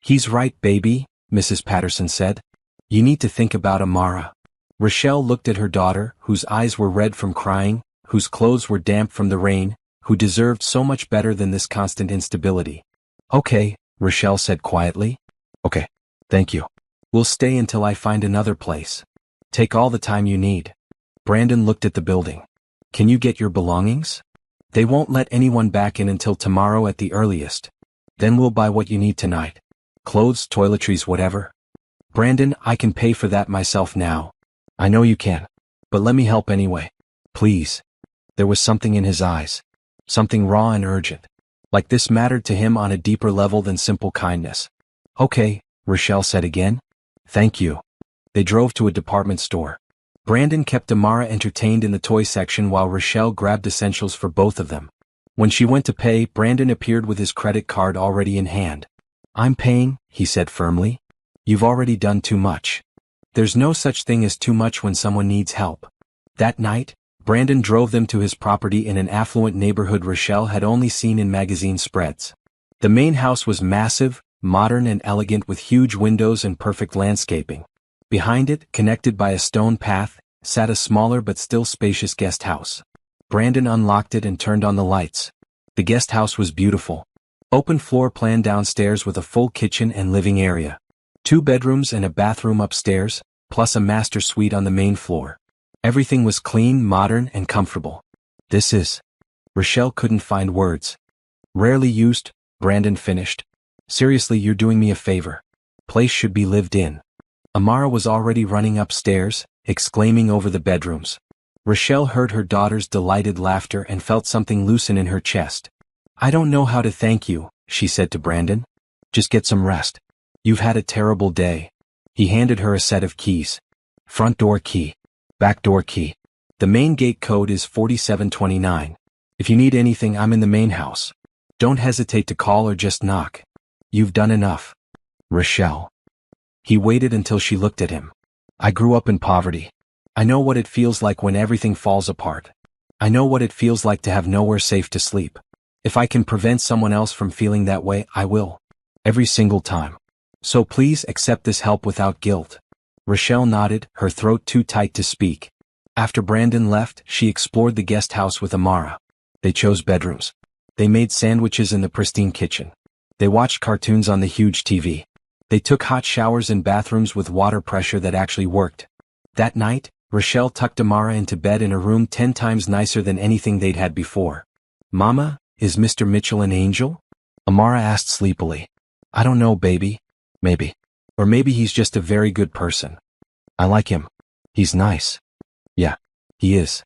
He's right, baby, Mrs. Patterson said. You need to think about Amara. Rochelle looked at her daughter, whose eyes were red from crying, whose clothes were damp from the rain, who deserved so much better than this constant instability. Okay, Rochelle said quietly. Okay. Thank you. We'll stay until I find another place. Take all the time you need. Brandon looked at the building. Can you get your belongings? They won't let anyone back in until tomorrow at the earliest. Then we'll buy what you need tonight. Clothes, toiletries, whatever. Brandon, I can pay for that myself now. I know you can. But let me help anyway. Please. There was something in his eyes. Something raw and urgent. Like this mattered to him on a deeper level than simple kindness. Okay, Rochelle said again. Thank you. They drove to a department store. Brandon kept Amara entertained in the toy section while Rochelle grabbed essentials for both of them. When she went to pay, Brandon appeared with his credit card already in hand. I'm paying, he said firmly. You've already done too much. There's no such thing as too much when someone needs help. That night, Brandon drove them to his property in an affluent neighborhood Rochelle had only seen in magazine spreads. The main house was massive, modern and elegant with huge windows and perfect landscaping. Behind it, connected by a stone path, sat a smaller but still spacious guest house. Brandon unlocked it and turned on the lights. The guest house was beautiful. Open floor plan downstairs with a full kitchen and living area. 2 bedrooms and a bathroom upstairs, plus a master suite on the main floor. Everything was clean, modern, and comfortable. This is... Rochelle couldn't find words. Rarely used, Brandon finished. Seriously, you're doing me a favor. Place should be lived in. Amara was already running upstairs, exclaiming over the bedrooms. Rochelle heard her daughter's delighted laughter and felt something loosen in her chest. I don't know how to thank you, she said to Brandon. Just get some rest. You've had a terrible day. He handed her a set of keys. Front door key. Back door key. The main gate code is 4729. If you need anything, I'm in the main house. Don't hesitate to call or just knock. You've done enough. Rochelle. He waited until she looked at him. I grew up in poverty. I know what it feels like when everything falls apart. I know what it feels like to have nowhere safe to sleep. If I can prevent someone else from feeling that way, I will. Every single time. So please accept this help without guilt. Rochelle nodded, her throat too tight to speak. After Brandon left, she explored the guest house with Amara. They chose bedrooms. They made sandwiches in the pristine kitchen. They watched cartoons on the huge TV. They took hot showers in bathrooms with water pressure that actually worked. That night, Rochelle tucked Amara into bed in a room 10 times nicer than anything they'd had before. Mama, is Mr. Mitchell an angel? Amara asked sleepily. I don't know, baby. Maybe. Or maybe he's just a very good person. I like him. He's nice. Yeah, he is.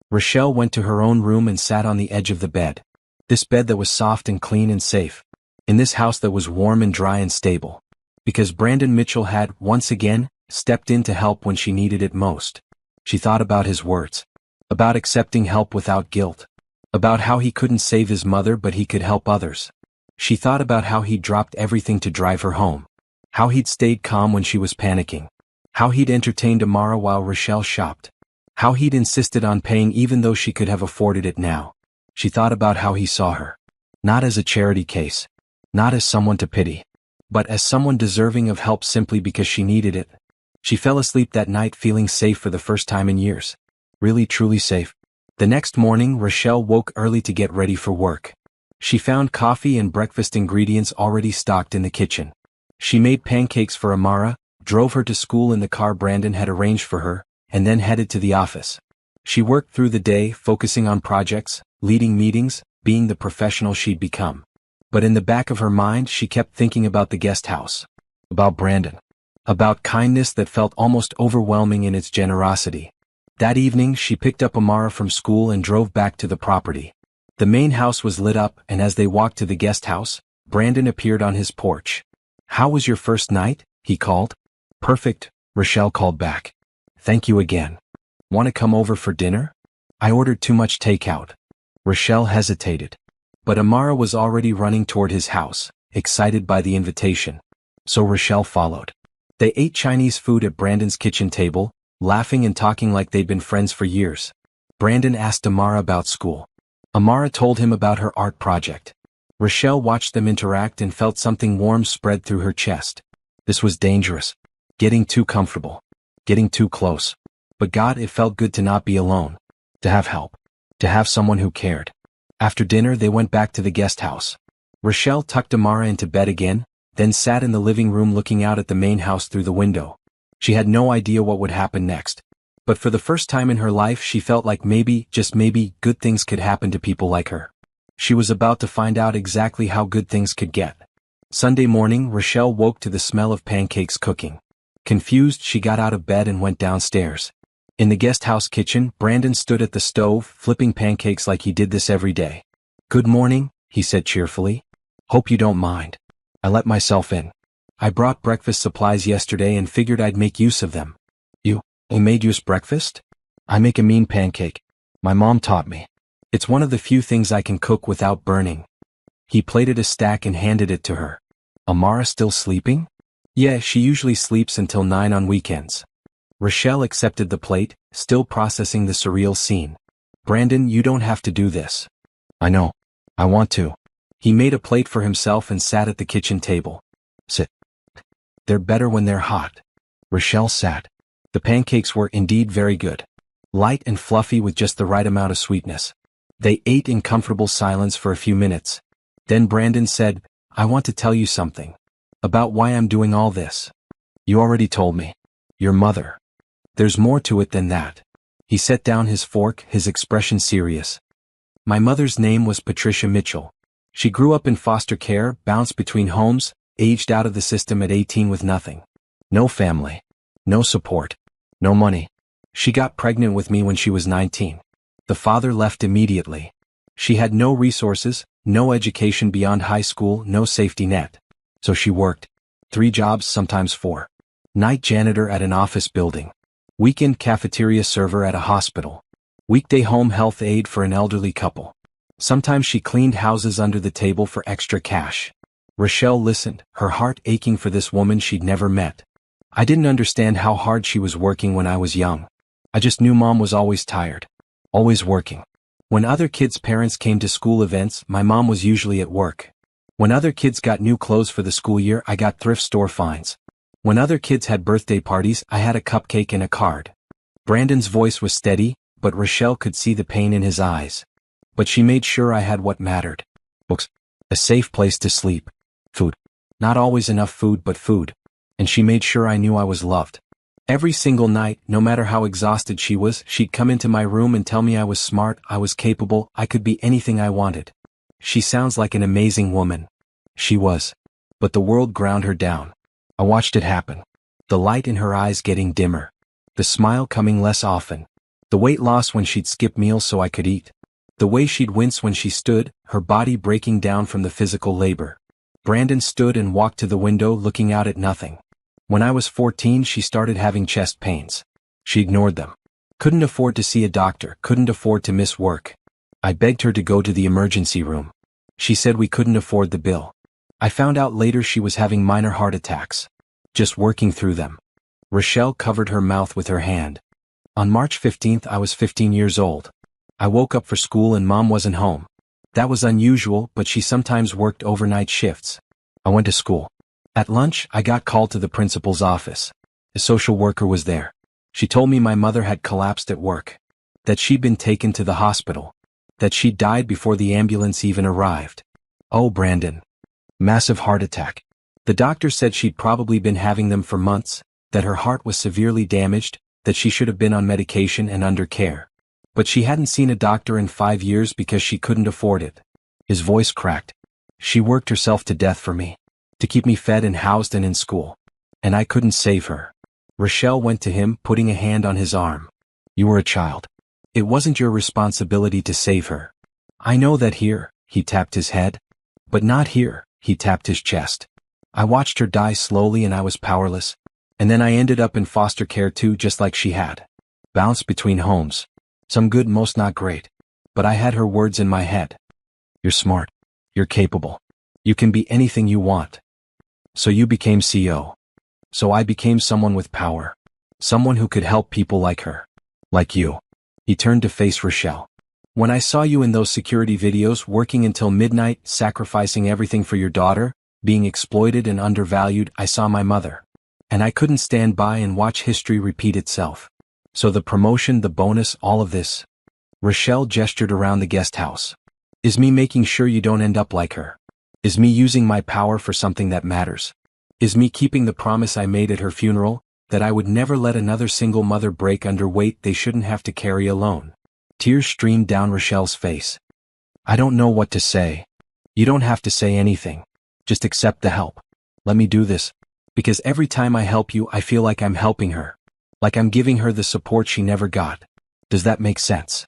Rochelle went to her own room and sat on the edge of the bed. This bed that was soft and clean and safe. In this house that was warm and dry and stable. Because Brandon Mitchell had, once again, stepped in to help when she needed it most. She thought about his words. About accepting help without guilt. About how he couldn't save his mother but he could help others. She thought about how he'd dropped everything to drive her home. How he'd stayed calm when she was panicking. How he'd entertained Amara while Rochelle shopped. How he'd insisted on paying even though she could have afforded it now. She thought about how he saw her. Not as a charity case. Not as someone to pity. But as someone deserving of help simply because she needed it. She fell asleep that night feeling safe for the first time in years. Really truly safe. The next morning, Rochelle woke early to get ready for work. She found coffee and breakfast ingredients already stocked in the kitchen. She made pancakes for Amara, drove her to school in the car Brandon had arranged for her, and then headed to the office. She worked through the day, focusing on projects, leading meetings, being the professional she'd become. But in the back of her mind, she kept thinking about the guest house. About Brandon. About kindness that felt almost overwhelming in its generosity. That evening, she picked up Amara from school and drove back to the property. The main house was lit up, and as they walked to the guest house, Brandon appeared on his porch. How was your first night? He called. Perfect, Rochelle called back. Thank you again. Want to come over for dinner? I ordered too much takeout. Rochelle hesitated. But Amara was already running toward his house, excited by the invitation. So Rochelle followed. They ate Chinese food at Brandon's kitchen table, laughing and talking like they'd been friends for years. Brandon asked Amara about school. Amara told him about her art project. Rochelle watched them interact and felt something warm spread through her chest. This was dangerous. Getting too comfortable. Getting too close. But God, it felt good to not be alone. To have help. To have someone who cared. After dinner, they went back to the guest house. Rochelle tucked Amara into bed again, then sat in the living room looking out at the main house through the window. She had no idea what would happen next. But for the first time in her life, she felt like maybe, just maybe, good things could happen to people like her. She was about to find out exactly how good things could get. Sunday morning, Rochelle woke to the smell of pancakes cooking. Confused, she got out of bed and went downstairs. In the guest house kitchen, Brandon stood at the stove, flipping pancakes like he did this every day. Good morning, he said cheerfully. Hope you don't mind. I let myself in. I brought breakfast supplies yesterday and figured I'd make use of them. You made use breakfast? I make a mean pancake. My mom taught me. It's one of the few things I can cook without burning. He plated a stack and handed it to her. Amara still sleeping? Yeah, she usually sleeps until 9 on weekends. Rochelle accepted the plate, still processing the surreal scene. Brandon, you don't have to do this. I know. I want to. He made a plate for himself and sat at the kitchen table. Sit. They're better when they're hot. Rochelle sat. The pancakes were indeed very good. Light and fluffy with just the right amount of sweetness. They ate in comfortable silence for a few minutes. Then Brandon said, I want to tell you something. About why I'm doing all this. You already told me. Your mother. There's more to it than that. He set down his fork, his expression serious. My mother's name was Patricia Mitchell. She grew up in foster care, bounced between homes, aged out of the system at 18 with nothing. No family. No support. No money. She got pregnant with me when she was 19. The father left immediately. She had no resources, no education beyond high school, no safety net. So she worked. 3 jobs, sometimes 4. Night janitor at an office building. Weekend cafeteria server at a hospital. Weekday home health aide for an elderly couple. Sometimes she cleaned houses under the table for extra cash. Rochelle listened, her heart aching for this woman she'd never met. I didn't understand how hard she was working when I was young. I just knew Mom was always tired. Always working. When other kids' parents came to school events, my mom was usually at work. When other kids got new clothes for the school year, I got thrift store finds. When other kids had birthday parties, I had a cupcake and a card. Brandon's voice was steady, but Rochelle could see the pain in his eyes. But she made sure I had what mattered. Books. A safe place to sleep. Food. Not always enough food, but food. And she made sure I knew I was loved. Every single night, no matter how exhausted she was, she'd come into my room and tell me I was smart, I was capable, I could be anything I wanted. She sounds like an amazing woman. She was. But the world ground her down. I watched it happen. The light in her eyes getting dimmer. The smile coming less often. The weight loss when she'd skip meals so I could eat. The way she'd wince when she stood, her body breaking down from the physical labor. Brandon stood and walked to the window looking out at nothing. When I was 14, she started having chest pains. She ignored them. Couldn't afford to see a doctor, couldn't afford to miss work. I begged her to go to the emergency room. She said we couldn't afford the bill. I found out later she was having minor heart attacks. Just working through them. Rochelle covered her mouth with her hand. On March 15th, I was 15 years old. I woke up for school and Mom wasn't home. That was unusual, but she sometimes worked overnight shifts. I went to school. At lunch, I got called to the principal's office. A social worker was there. She told me my mother had collapsed at work. That she'd been taken to the hospital. That she'd died before the ambulance even arrived. Oh, Brandon. Massive heart attack. The doctor said she'd probably been having them for months, that her heart was severely damaged, that she should have been on medication and under care. But she hadn't seen a doctor in 5 years because she couldn't afford it. His voice cracked. She worked herself to death for me. To keep me fed and housed and in school. And I couldn't save her. Rochelle went to him, putting a hand on his arm. You were a child. It wasn't your responsibility to save her. I know that here, he tapped his head. But not here, he tapped his chest. I watched her die slowly and I was powerless. And then I ended up in foster care too, just like she had. Bounced between homes. Some good, most not great. But I had her words in my head. You're smart. You're capable. You can be anything you want. So you became CO. So I became someone with power. Someone who could help people like her. Like you. He turned to face Rochelle. When I saw you in those security videos working until midnight, sacrificing everything for your daughter, being exploited and undervalued, I saw my mother. And I couldn't stand by and watch history repeat itself. So the promotion, the bonus, all of this. Rochelle gestured around the guest house. Is me making sure you don't end up like her? Is me using my power for something that matters? Is me keeping the promise I made at her funeral, that I would never let another single mother break under weight they shouldn't have to carry alone? Tears streamed down Rochelle's face. I don't know what to say. You don't have to say anything. Just accept the help. Let me do this. Because every time I help you, I feel like I'm helping her. Like I'm giving her the support she never got. Does that make sense?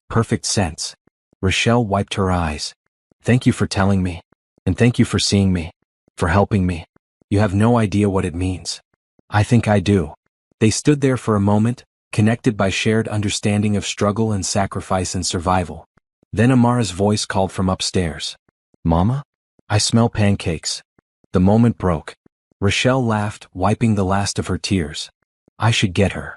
Perfect sense. Rochelle wiped her eyes. Thank you for telling me. And thank you for seeing me. For helping me. You have no idea what it means. I think I do. They stood there for a moment, connected by shared understanding of struggle and sacrifice and survival. Then Amara's voice called from upstairs. Mama? I smell pancakes. The moment broke. Rochelle laughed, wiping the last of her tears. I should get her.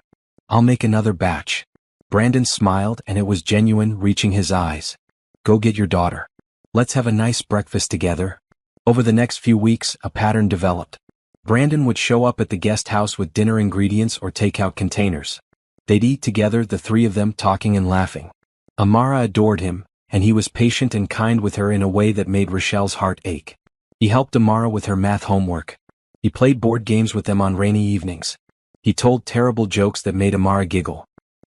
I'll make another batch. Brandon smiled and it was genuine, reaching his eyes. Go get your daughter. Let's have a nice breakfast together. Over the next few weeks, a pattern developed. Brandon would show up at the guest house with dinner ingredients or takeout containers. They'd eat together, the three of them talking and laughing. Amara adored him, and he was patient and kind with her in a way that made Rochelle's heart ache. He helped Amara with her math homework. He played board games with them on rainy evenings. He told terrible jokes that made Amara giggle.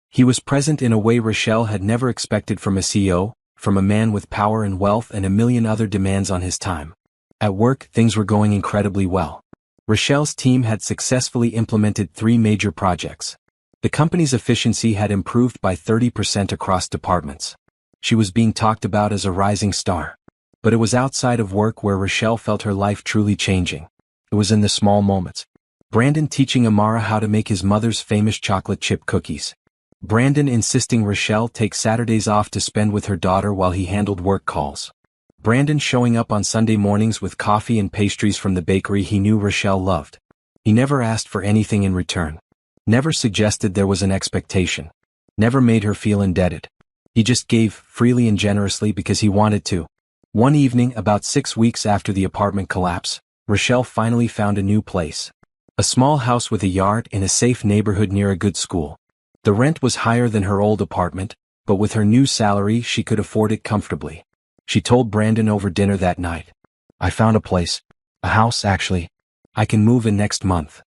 He was present in a way Rochelle had never expected from a CEO, from a man with power and wealth and a million other demands on his time. At work, things were going incredibly well. Rochelle's team had successfully implemented 3 major projects. The company's efficiency had improved by 30% across departments. She was being talked about as a rising star. But it was outside of work where Rochelle felt her life truly changing. It was in the small moments. Brandon teaching Amara how to make his mother's famous chocolate chip cookies. Brandon insisting Rochelle take Saturdays off to spend with her daughter while he handled work calls. Brandon showing up on Sunday mornings with coffee and pastries from the bakery he knew Rochelle loved. He never asked for anything in return. Never suggested there was an expectation. Never made her feel indebted. He just gave, freely and generously because he wanted to. One evening, about 6 weeks after the apartment collapse, Rochelle finally found a new place. A small house with a yard in a safe neighborhood near a good school. The rent was higher than her old apartment, but with her new salary she could afford it comfortably. She told Brandon over dinner that night. "I found a place. A house, actually. I can move in next month."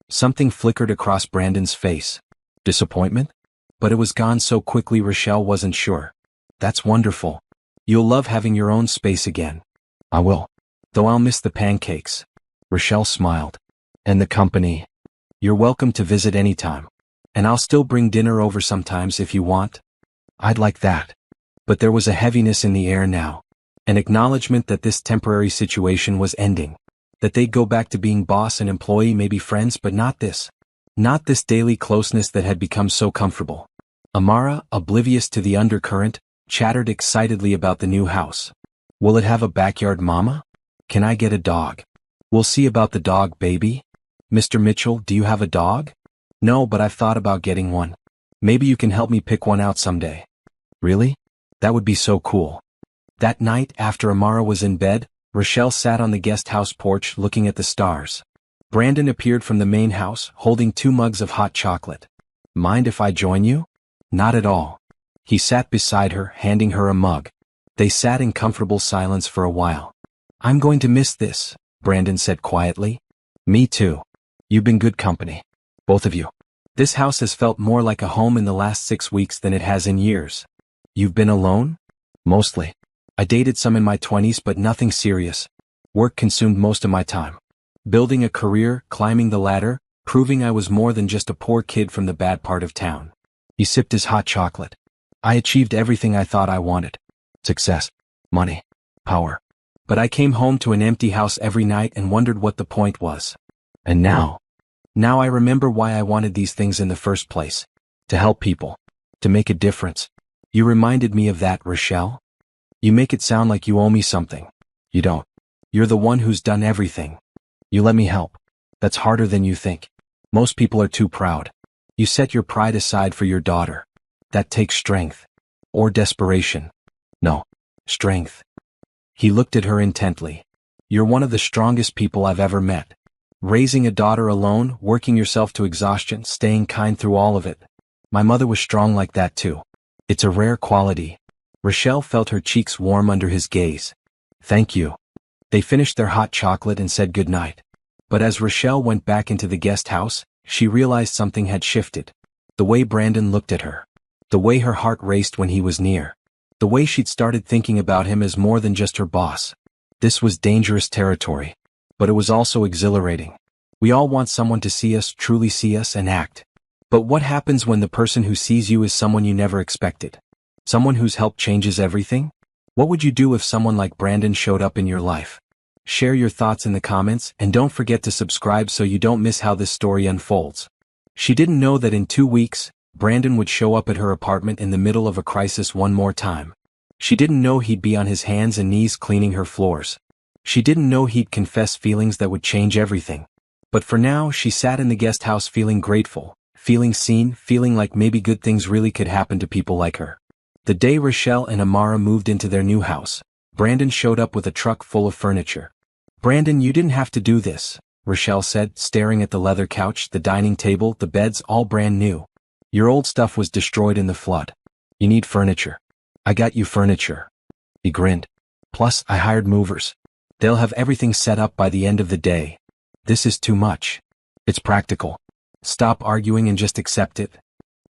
Something flickered across Brandon's face. Disappointment? But it was gone so quickly Rochelle wasn't sure. "That's wonderful. You'll love having your own space again." "I will. Though I'll miss the pancakes." Rochelle smiled. "And the company. You're welcome to visit anytime. And I'll still bring dinner over sometimes if you want." "I'd like that." But there was a heaviness in the air now. An acknowledgement that this temporary situation was ending. That they'd go back to being boss and employee, maybe friends, but not this. Not this daily closeness that had become so comfortable. Amara, oblivious to the undercurrent, chattered excitedly about the new house. "Will it have a backyard, Mama? Can I get a dog?" "We'll see about the dog, baby." "Mr. Mitchell, do you have a dog?" "No, but I've thought about getting one. Maybe you can help me pick one out someday." "Really? That would be so cool." That night, after Amara was in bed, Rochelle sat on the guest house porch looking at the stars. Brandon appeared from the main house, holding 2 mugs of hot chocolate. "Mind if I join you?" "Not at all." He sat beside her, handing her a mug. They sat in comfortable silence for a while. "I'm going to miss this," Brandon said quietly. "Me too. You've been good company. Both of you. This house has felt more like a home in the last 6 weeks than it has in years." "You've been alone?" "Mostly. I dated some in my 20s but nothing serious. Work consumed most of my time. Building a career, climbing the ladder, proving I was more than just a poor kid from the bad part of town." He sipped his hot chocolate. "I achieved everything I thought I wanted. Success. Money. Power. But I came home to an empty house every night and wondered what the point was. And now I remember why I wanted these things in the first place. To help people. To make a difference. You reminded me of that, Rochelle. You make it sound like you owe me something. You don't. You're the one who's done everything. You let me help. That's harder than you think. Most people are too proud. You set your pride aside for your daughter. That takes strength. Or desperation. No. Strength." He looked at her intently. "You're one of the strongest people I've ever met. Raising a daughter alone, working yourself to exhaustion, staying kind through all of it. My mother was strong like that too. It's a rare quality." Rochelle felt her cheeks warm under his gaze. "Thank you." They finished their hot chocolate and said goodnight. But as Rochelle went back into the guest house, she realized something had shifted. The way Brandon looked at her. The way her heart raced when he was near. The way she'd started thinking about him as more than just her boss. This was dangerous territory. But it was also exhilarating. We all want someone to see us, truly see us, and act. But what happens when the person who sees you is someone you never expected? Someone whose help changes everything? What would you do if someone like Brandon showed up in your life? Share your thoughts in the comments, and don't forget to subscribe so you don't miss how this story unfolds. She didn't know that in 2 weeks, Brandon would show up at her apartment in the middle of a crisis one more time. She didn't know he'd be on his hands and knees cleaning her floors. She didn't know he'd confess feelings that would change everything. But for now, she sat in the guest house feeling grateful, feeling seen, feeling like maybe good things really could happen to people like her. The day Rochelle and Amara moved into their new house, Brandon showed up with a truck full of furniture. "Brandon, you didn't have to do this," Rochelle said, staring at the leather couch, the dining table, the beds, all brand new. "Your old stuff was destroyed in the flood. You need furniture." I got you furniture. He grinned. Plus, I hired movers. They'll have everything set up by the end of the day. This is too much. It's practical. Stop arguing and just accept it.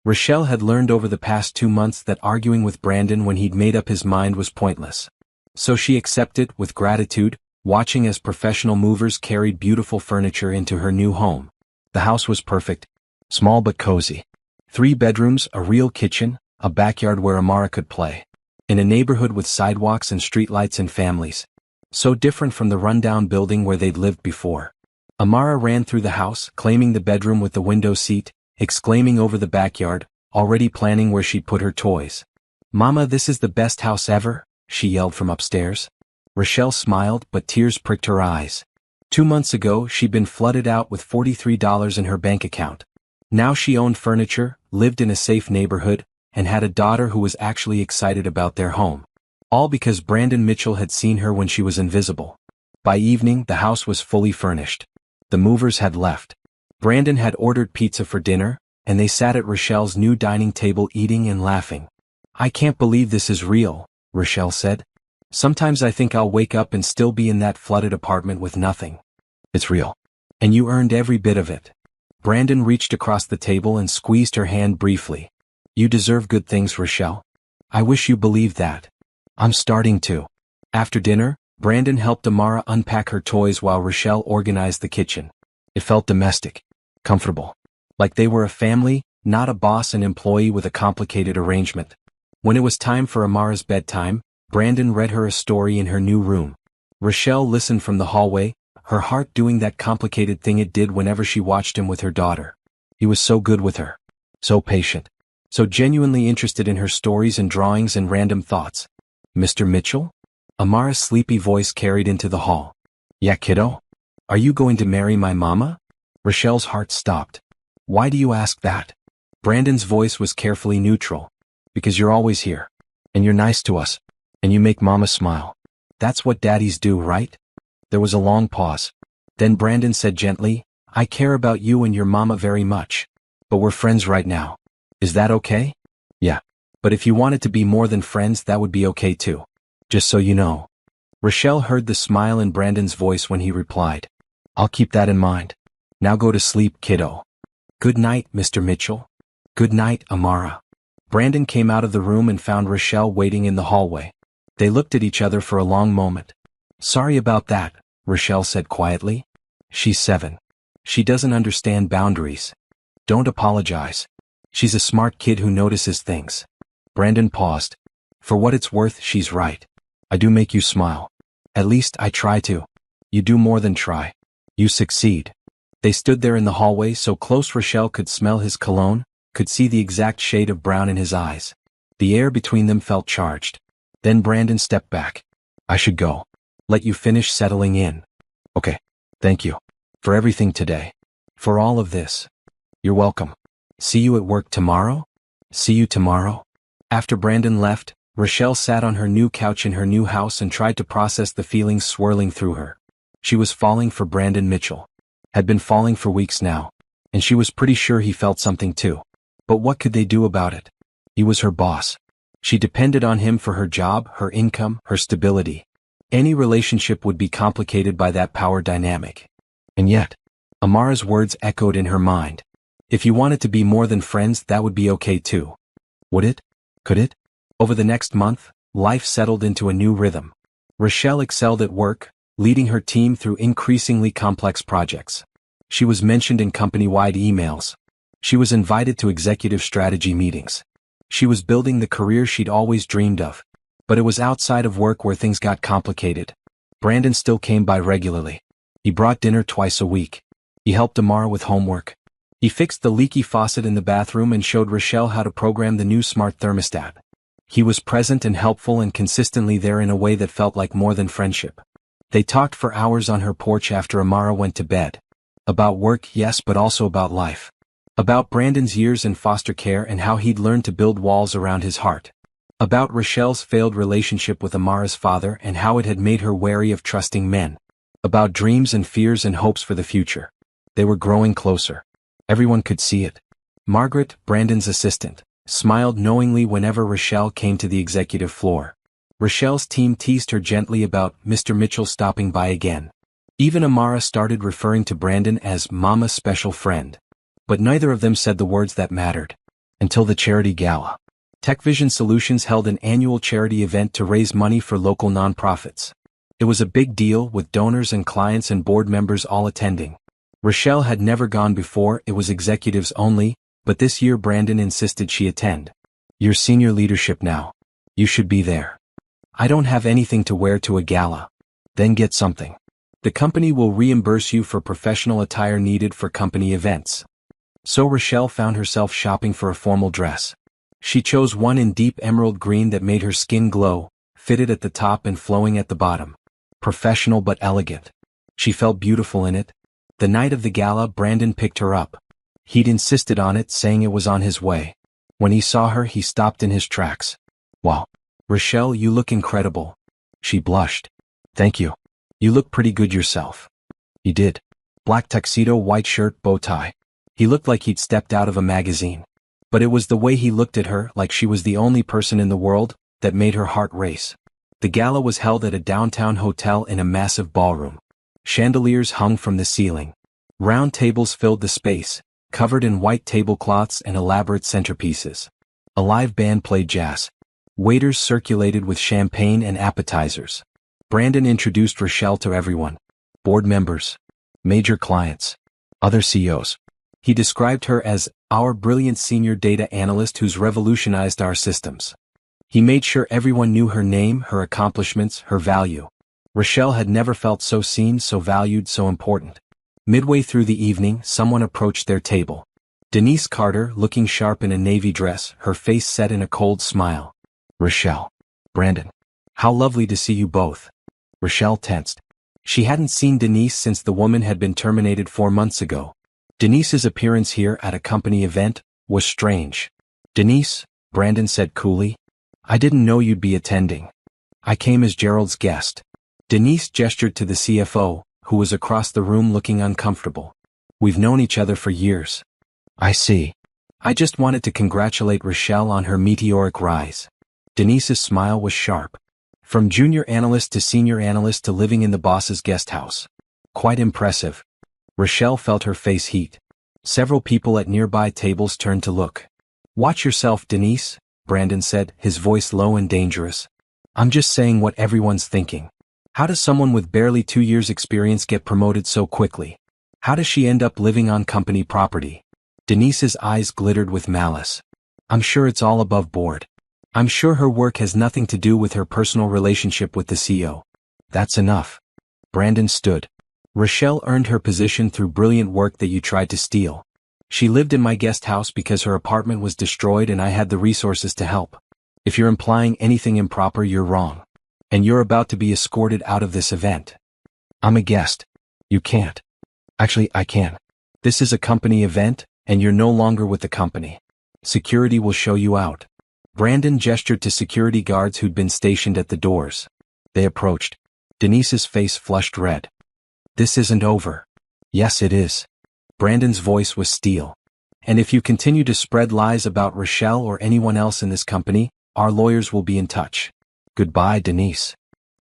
Rochelle had learned over the past 2 months that arguing with Brandon when he'd made up his mind was pointless. So she accepted with gratitude, watching as professional movers carried beautiful furniture into her new home. The house was perfect. Small but cozy. 3 bedrooms, a real kitchen, a backyard where Amara could play. In a neighborhood with sidewalks and streetlights and families. So different from the rundown building where they'd lived before. Amara ran through the house, claiming the bedroom with the window seat, exclaiming over the backyard, already planning where she'd put her toys. "Mama, this is the best house ever," she yelled from upstairs. Rochelle smiled, but tears pricked her eyes. 2 months ago, she'd been flooded out with $43 in her bank account. Now she owned furniture, lived in a safe neighborhood, and had a daughter who was actually excited about their home. All because Brandon Mitchell had seen her when she was invisible. By evening, the house was fully furnished. The movers had left. Brandon had ordered pizza for dinner, and they sat at Rochelle's new dining table eating and laughing. "I can't believe this is real," Rochelle said. "Sometimes I think I'll wake up and still be in that flooded apartment with nothing." "It's real. And you earned every bit of it." Brandon reached across the table and squeezed her hand briefly. "You deserve good things, Rochelle. I wish you believed that." "I'm starting to." After dinner, Brandon helped Amara unpack her toys while Rochelle organized the kitchen. It felt domestic, comfortable. Like they were a family, not a boss and employee with a complicated arrangement. When it was time for Amara's bedtime, Brandon read her a story in her new room. Rochelle listened from the hallway, her heart doing that complicated thing it did whenever she watched him with her daughter. He was so good with her. So patient. So genuinely interested in her stories and drawings and random thoughts. "Mr. Mitchell?" Amara's sleepy voice carried into the hall. "Yeah, kiddo? Are you going to marry my mama?" Rochelle's heart stopped. "Why do you ask that?" Brandon's voice was carefully neutral. "Because you're always here. And you're nice to us. And you make mama smile. That's what daddies do, right?" There was a long pause. Then Brandon said gently, "I care about you and your mama very much. But we're friends right now. Is that okay?" "Yeah. But if you wanted to be more than friends, that would be okay too. Just so you know." Rochelle heard the smile in Brandon's voice when he replied. "I'll keep that in mind. Now go to sleep, kiddo." "Good night, Mr. Mitchell." "Good night, Amara." Brandon came out of the room and found Rochelle waiting in the hallway. They looked at each other for a long moment. "Sorry about that," Rochelle said quietly. "She's 7. She doesn't understand boundaries. Don't apologize. She's a smart kid who notices things." Brandon paused. "For what it's worth, she's right. I do make you smile. At least I try to. You do more than try. You succeed." They stood there in the hallway so close Rochelle could smell his cologne, could see the exact shade of brown in his eyes. The air between them felt charged. Then Brandon stepped back. "I should go. Let you finish settling in." "Okay. Thank you. For everything today. For all of this." "You're welcome. See you at work tomorrow?" "See you tomorrow." After Brandon left, Rochelle sat on her new couch in her new house and tried to process the feelings swirling through her. She was falling for Brandon Mitchell. Had been falling for weeks now. And she was pretty sure he felt something too. But what could they do about it? He was her boss. She depended on him for her job, her income, her stability. Any relationship would be complicated by that power dynamic. And yet, Amara's words echoed in her mind. If you wanted to be more than friends, that would be okay too. Would it? Could it? Over the next month, life settled into a new rhythm. Rochelle excelled at work, leading her team through increasingly complex projects. She was mentioned in company-wide emails. She was invited to executive strategy meetings. She was building the career she'd always dreamed of. But it was outside of work where things got complicated. Brandon still came by regularly. He brought dinner twice a week. He helped Amara with homework. He fixed the leaky faucet in the bathroom and showed Rochelle how to program the new smart thermostat. He was present and helpful and consistently there in a way that felt like more than friendship. They talked for hours on her porch after Amara went to bed. About work, yes, but also about life. About Brandon's years in foster care and how he'd learned to build walls around his heart. About Rochelle's failed relationship with Amara's father and how it had made her wary of trusting men. About dreams and fears and hopes for the future. They were growing closer. Everyone could see it. Margaret, Brandon's assistant, smiled knowingly whenever Rochelle came to the executive floor. Rochelle's team teased her gently about Mr. Mitchell stopping by again. Even Amara started referring to Brandon as Mama's special friend. But neither of them said the words that mattered. Until the charity gala. TechVision Solutions held an annual charity event to raise money for local nonprofits. It was a big deal, with donors and clients and board members all attending. Rochelle had never gone before, it was executives only, but this year Brandon insisted she attend. You're senior leadership now. You should be there. I don't have anything to wear to a gala. Then get something. The company will reimburse you for professional attire needed for company events. So Rochelle found herself shopping for a formal dress. She chose one in deep emerald green that made her skin glow, fitted at the top and flowing at the bottom. Professional but elegant. She felt beautiful in it. The night of the gala, Brandon picked her up. He'd insisted on it, saying it was on his way. When he saw her, he stopped in his tracks. Wow. Rochelle, you look incredible. She blushed. Thank you. You look pretty good yourself. He did. Black tuxedo, white shirt, bow tie. He looked like he'd stepped out of a magazine. But it was the way he looked at her, like she was the only person in the world, that made her heart race. The gala was held at a downtown hotel in a massive ballroom. Chandeliers hung from the ceiling. Round tables filled the space, covered in white tablecloths and elaborate centerpieces. A live band played jazz. Waiters circulated with champagne and appetizers. Brandon introduced Rochelle to everyone. Board members. Major clients. Other CEOs. He described her as our brilliant senior data analyst who's revolutionized our systems. He made sure everyone knew her name, her accomplishments, her value. Rochelle had never felt so seen, so valued, so important. Midway through the evening, someone approached their table. Denise Carter, looking sharp in a navy dress, her face set in a cold smile. Rochelle. Brandon. How lovely to see you both. Rochelle tensed. She hadn't seen Denise since the woman had been terminated 4 months ago. Denise's appearance here at a company event was strange. Denise, Brandon said coolly. I didn't know you'd be attending. I came as Gerald's guest. Denise gestured to the CFO, who was across the room looking uncomfortable. We've known each other for years. I see. I just wanted to congratulate Rochelle on her meteoric rise. Denise's smile was sharp. From junior analyst to senior analyst to living in the boss's guest house. Quite impressive. Rochelle felt her face heat. Several people at nearby tables turned to look. Watch yourself, Denise, Brandon said, his voice low and dangerous. I'm just saying what everyone's thinking. How does someone with barely 2 years' experience get promoted so quickly? How does she end up living on company property? Denise's eyes glittered with malice. I'm sure it's all above board. I'm sure her work has nothing to do with her personal relationship with the CEO. That's enough. Brandon stood. Rochelle earned her position through brilliant work that you tried to steal. She lived in my guest house because her apartment was destroyed and I had the resources to help. If you're implying anything improper, you're wrong. And you're about to be escorted out of this event. I'm a guest. You can't. Actually, I can. This is a company event, and you're no longer with the company. Security will show you out. Brandon gestured to security guards who'd been stationed at the doors. They approached. Denise's face flushed red. This isn't over. Yes, it is. Brandon's voice was steel. And if you continue to spread lies about Rochelle or anyone else in this company, our lawyers will be in touch. Goodbye, Denise.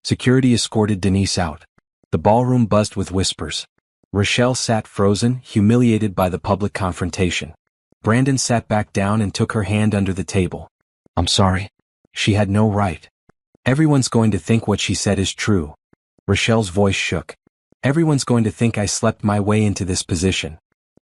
Security escorted Denise out. The ballroom buzzed with whispers. Rochelle sat frozen, humiliated by the public confrontation. Brandon sat back down and took her hand under the table. I'm sorry. She had no right. Everyone's going to think what she said is true. Rochelle's voice shook. Everyone's going to think I slept my way into this position.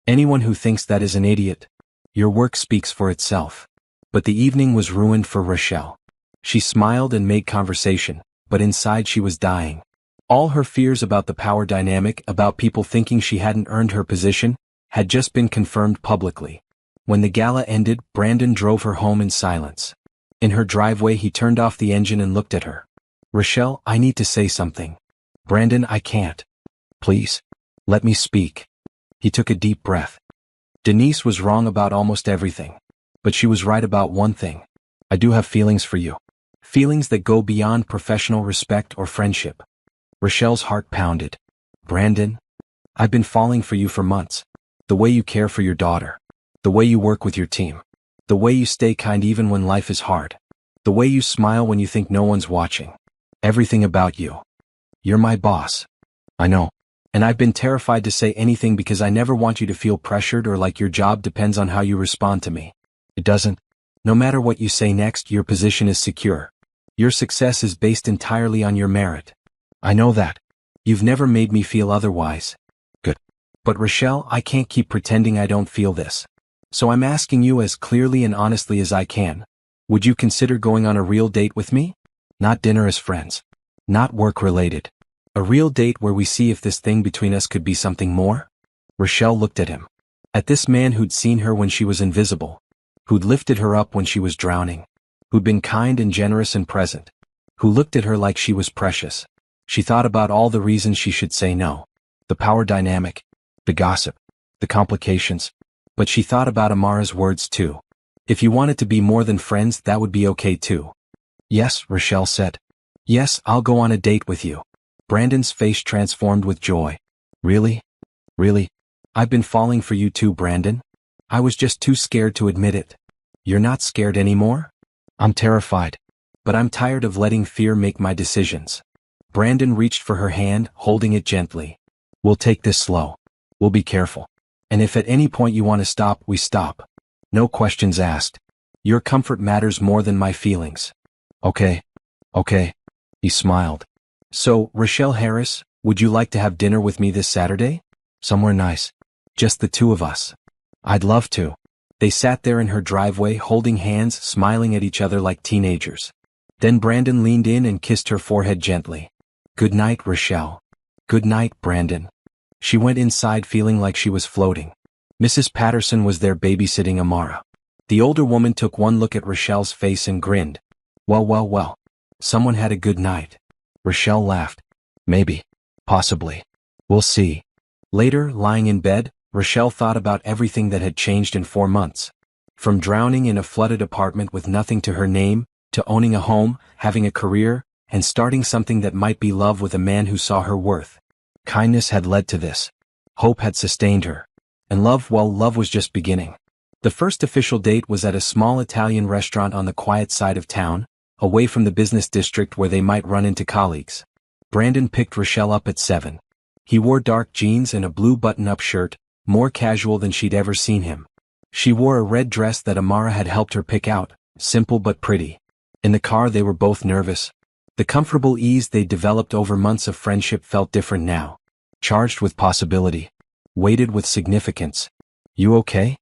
Anyone who thinks that is an idiot. Your work speaks for itself. But the evening was ruined for Rochelle. She smiled and made conversation, but inside she was dying. All her fears about the power dynamic, about people thinking she hadn't earned her position, had just been confirmed publicly. When the gala ended, Brandon drove her home in silence. In her driveway, he turned off the engine and looked at her. Rochelle, I need to say something. Brandon, I can't. Please. Let me speak. He took a deep breath. Denise was wrong about almost everything. But she was right about one thing. I do have feelings for you. Feelings that go beyond professional respect or friendship. Rochelle's heart pounded. Brandon, I've been falling for you for months. The way you care for your daughter. The way you work with your team. The way you stay kind even when life is hard. The way you smile when you think no one's watching. Everything about you. You're my boss. I know. And I've been terrified to say anything because I never want you to feel pressured or like your job depends on how you respond to me. It doesn't. No matter what you say next, your position is secure. Your success is based entirely on your merit. I know that. You've never made me feel otherwise. Good. But Rochelle, I can't keep pretending I don't feel this. So I'm asking you as clearly and honestly as I can. Would you consider going on a real date with me? Not dinner as friends. Not work-related. A real date where we see if this thing between us could be something more? Rochelle looked at him. At this man who'd seen her when she was invisible. Who'd lifted her up when she was drowning. Who'd been kind and generous and present. Who looked at her like she was precious. She thought about all the reasons she should say no. The power dynamic. The gossip. The complications. But she thought about Amara's words too. If you wanted to be more than friends, that would be okay too. Yes, Rochelle said. Yes, I'll go on a date with you. Brandon's face transformed with joy. Really? Really? I've been falling for you too, Brandon. I was just too scared to admit it. You're not scared anymore? I'm terrified. But I'm tired of letting fear make my decisions. Brandon reached for her hand, holding it gently. We'll take this slow. We'll be careful. And if at any point you want to stop, we stop. No questions asked. Your comfort matters more than my feelings. Okay. Okay. He smiled. So, Rochelle Harris, would you like to have dinner with me this Saturday? Somewhere nice. Just the two of us. I'd love to. They sat there in her driveway holding hands, smiling at each other like teenagers. Then Brandon leaned in and kissed her forehead gently. Good night, Rochelle. Good night, Brandon. She went inside feeling like she was floating. Mrs. Patterson was there babysitting Amara. The older woman took one look at Rochelle's face and grinned. Well, well, well. Someone had a good night. Rochelle laughed. Maybe. Possibly. We'll see. Later, lying in bed, Rochelle thought about everything that had changed in 4 months. From drowning in a flooded apartment with nothing to her name, to owning a home, having a career, and starting something that might be love with a man who saw her worth. Kindness had led to this. Hope had sustained her. And love, well, love was just beginning. The first official date was at a small Italian restaurant on the quiet side of town, away from the business district where they might run into colleagues. Brandon picked Rochelle up at 7. He wore dark jeans and a blue button-up shirt, more casual than she'd ever seen him. She wore a red dress that Amara had helped her pick out, simple but pretty. In the car they were both nervous. The comfortable ease they'd developed over months of friendship felt different now. Charged with possibility. Weighted with significance. You okay?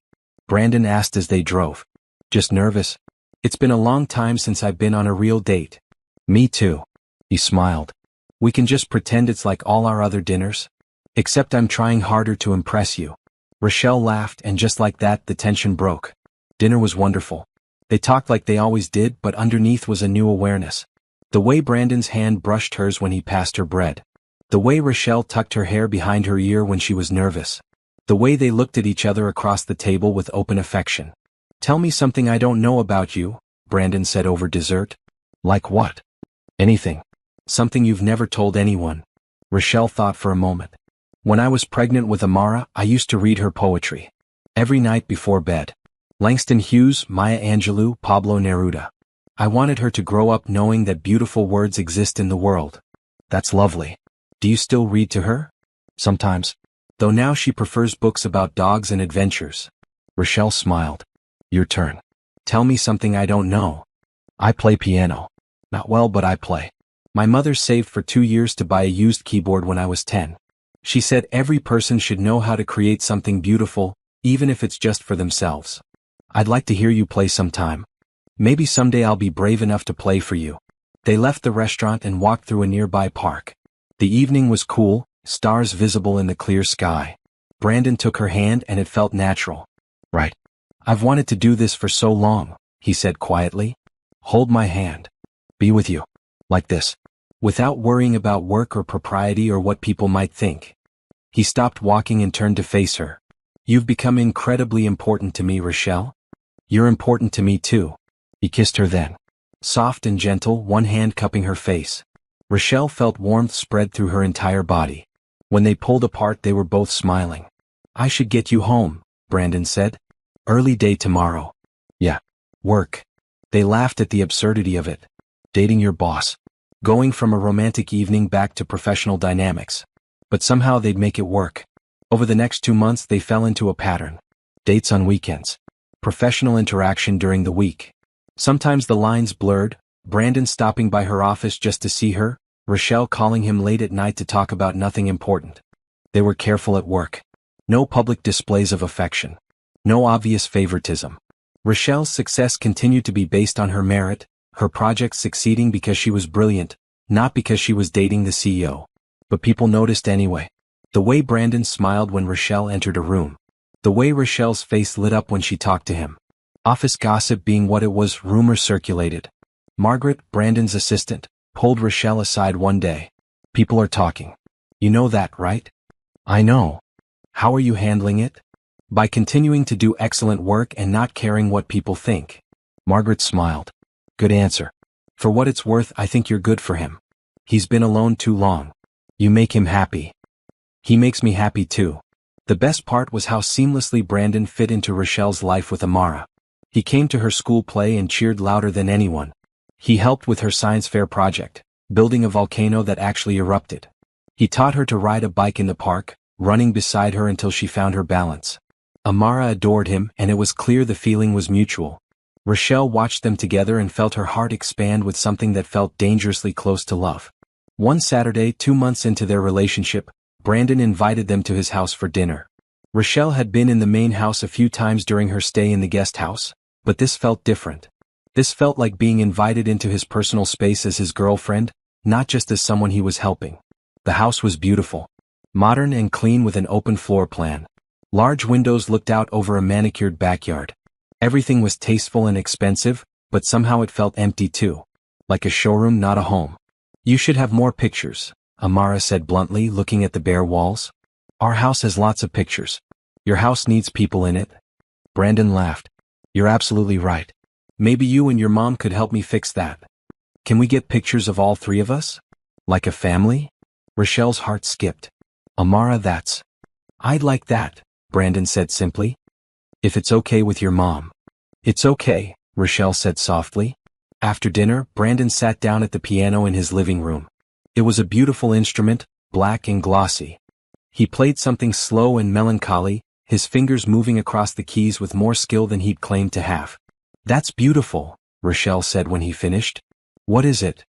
Brandon asked as they drove. Just nervous. It's been a long time since I've been on a real date. Me too. He smiled. We can just pretend it's like all our other dinners. Except I'm trying harder to impress you. Rochelle laughed and just like that the tension broke. Dinner was wonderful. They talked like they always did, but underneath was a new awareness. The way Brandon's hand brushed hers when he passed her bread. The way Rochelle tucked her hair behind her ear when she was nervous. The way they looked at each other across the table with open affection. Tell me something I don't know about you, Brandon said over dessert. Like what? Anything. Something you've never told anyone. Rochelle thought for a moment. When I was pregnant with Amara, I used to read her poetry. Every night before bed. Langston Hughes, Maya Angelou, Pablo Neruda. I wanted her to grow up knowing that beautiful words exist in the world. That's lovely. Do you still read to her? Sometimes. Though now she prefers books about dogs and adventures. Rochelle smiled. Your turn. Tell me something I don't know. I play piano. Not well, but I play. My mother saved for 2 years to buy a used keyboard when I was 10. She said every person should know how to create something beautiful, even if it's just for themselves. I'd like to hear you play sometime. Maybe someday I'll be brave enough to play for you. They left the restaurant and walked through a nearby park. The evening was cool, stars visible in the clear sky. Brandon took her hand and it felt natural. Right. I've wanted to do this for so long, he said quietly. Hold my hand. Be with you. Like this. Without worrying about work or propriety or what people might think. He stopped walking and turned to face her. You've become incredibly important to me, Rochelle. You're important to me too. He kissed her then. Soft and gentle, one hand cupping her face. Rochelle felt warmth spread through her entire body. When they pulled apart they were both smiling. I should get you home, Brandon said. Early day tomorrow. Yeah. Work. They laughed at the absurdity of it. Dating your boss. Going from a romantic evening back to professional dynamics. But somehow they'd make it work. Over the next 2 months they fell into a pattern. Dates on weekends. Professional interaction during the week. Sometimes the lines blurred, Brandon stopping by her office just to see her, Rochelle calling him late at night to talk about nothing important. They were careful at work. No public displays of affection. No obvious favoritism. Rochelle's success continued to be based on her merit, her projects succeeding because she was brilliant, not because she was dating the CEO. But people noticed anyway. The way Brandon smiled when Rochelle entered a room. The way Rochelle's face lit up when she talked to him. Office gossip being what it was, rumors circulated. Margaret, Brandon's assistant, pulled Rochelle aside one day. People are talking. You know that, right? I know. How are you handling it? By continuing to do excellent work and not caring what people think. Margaret smiled. Good answer. For what it's worth, I think you're good for him. He's been alone too long. You make him happy. He makes me happy too. The best part was how seamlessly Brandon fit into Rochelle's life with Amara. He came to her school play and cheered louder than anyone. He helped with her science fair project, building a volcano that actually erupted. He taught her to ride a bike in the park, running beside her until she found her balance. Amara adored him, and it was clear the feeling was mutual. Rochelle watched them together and felt her heart expand with something that felt dangerously close to love. One Saturday, 2 months into their relationship, Brandon invited them to his house for dinner. Rochelle had been in the main house a few times during her stay in the guest house, but this felt different. This felt like being invited into his personal space as his girlfriend, not just as someone he was helping. The house was beautiful. Modern and clean with an open floor plan. Large windows looked out over a manicured backyard. Everything was tasteful and expensive, but somehow it felt empty too. Like a showroom, not a home. You should have more pictures, Amara said bluntly, looking at the bare walls. Our house has lots of pictures. Your house needs people in it. Brandon laughed. You're absolutely right. Maybe you and your mom could help me fix that. Can we get pictures of all three of us? Like a family? Rochelle's heart skipped. Amara, I'd like that, Brandon said simply. If it's okay with your mom. It's okay, Rochelle said softly. After dinner, Brandon sat down at the piano in his living room. It was a beautiful instrument, black and glossy. He played something slow and melancholy, his fingers moving across the keys with more skill than he'd claimed to have. That's beautiful, Rochelle said when he finished. What is it?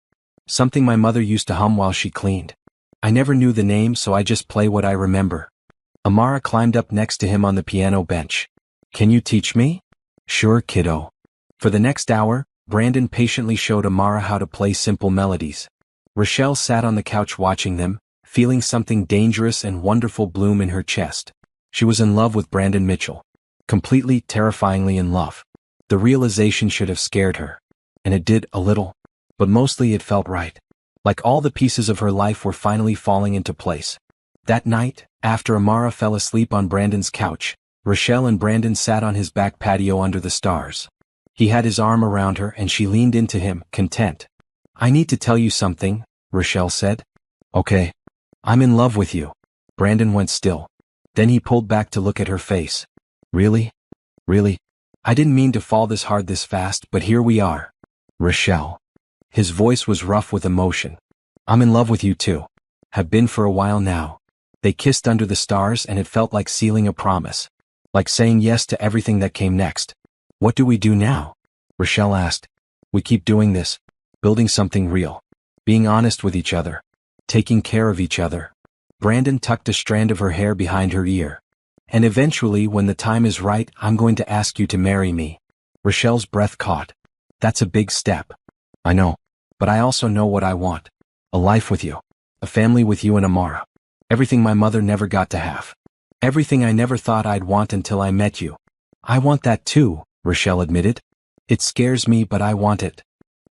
Something my mother used to hum while she cleaned. I never knew the name, so I just play what I remember. Amara climbed up next to him on the piano bench. Can you teach me? Sure, kiddo. For the next hour, Brandon patiently showed Amara how to play simple melodies. Rochelle sat on the couch watching them, feeling something dangerous and wonderful bloom in her chest. She was in love with Brandon Mitchell. Completely, terrifyingly in love. The realization should have scared her. And it did, a little. But mostly it felt right. Like all the pieces of her life were finally falling into place. That night, after Amara fell asleep on Brandon's couch, Rochelle and Brandon sat on his back patio under the stars. He had his arm around her and she leaned into him, content. I need to tell you something, Rochelle said. Okay. I'm in love with you. Brandon went still. Then he pulled back to look at her face. Really? Really? I didn't mean to fall this hard this fast, but here we are. Rochelle. His voice was rough with emotion. I'm in love with you too. Have been for a while now. They kissed under the stars and it felt like sealing a promise. Like saying yes to everything that came next. What do we do now? Rochelle asked. We keep doing this. Building something real. Being honest with each other. Taking care of each other. Brandon tucked a strand of her hair behind her ear. And eventually, when the time is right, I'm going to ask you to marry me. Rochelle's breath caught. That's a big step. I know. But I also know what I want. A life with you. A family with you and Amara. Everything my mother never got to have. Everything I never thought I'd want until I met you. I want that too, Rochelle admitted. It scares me, but I want it.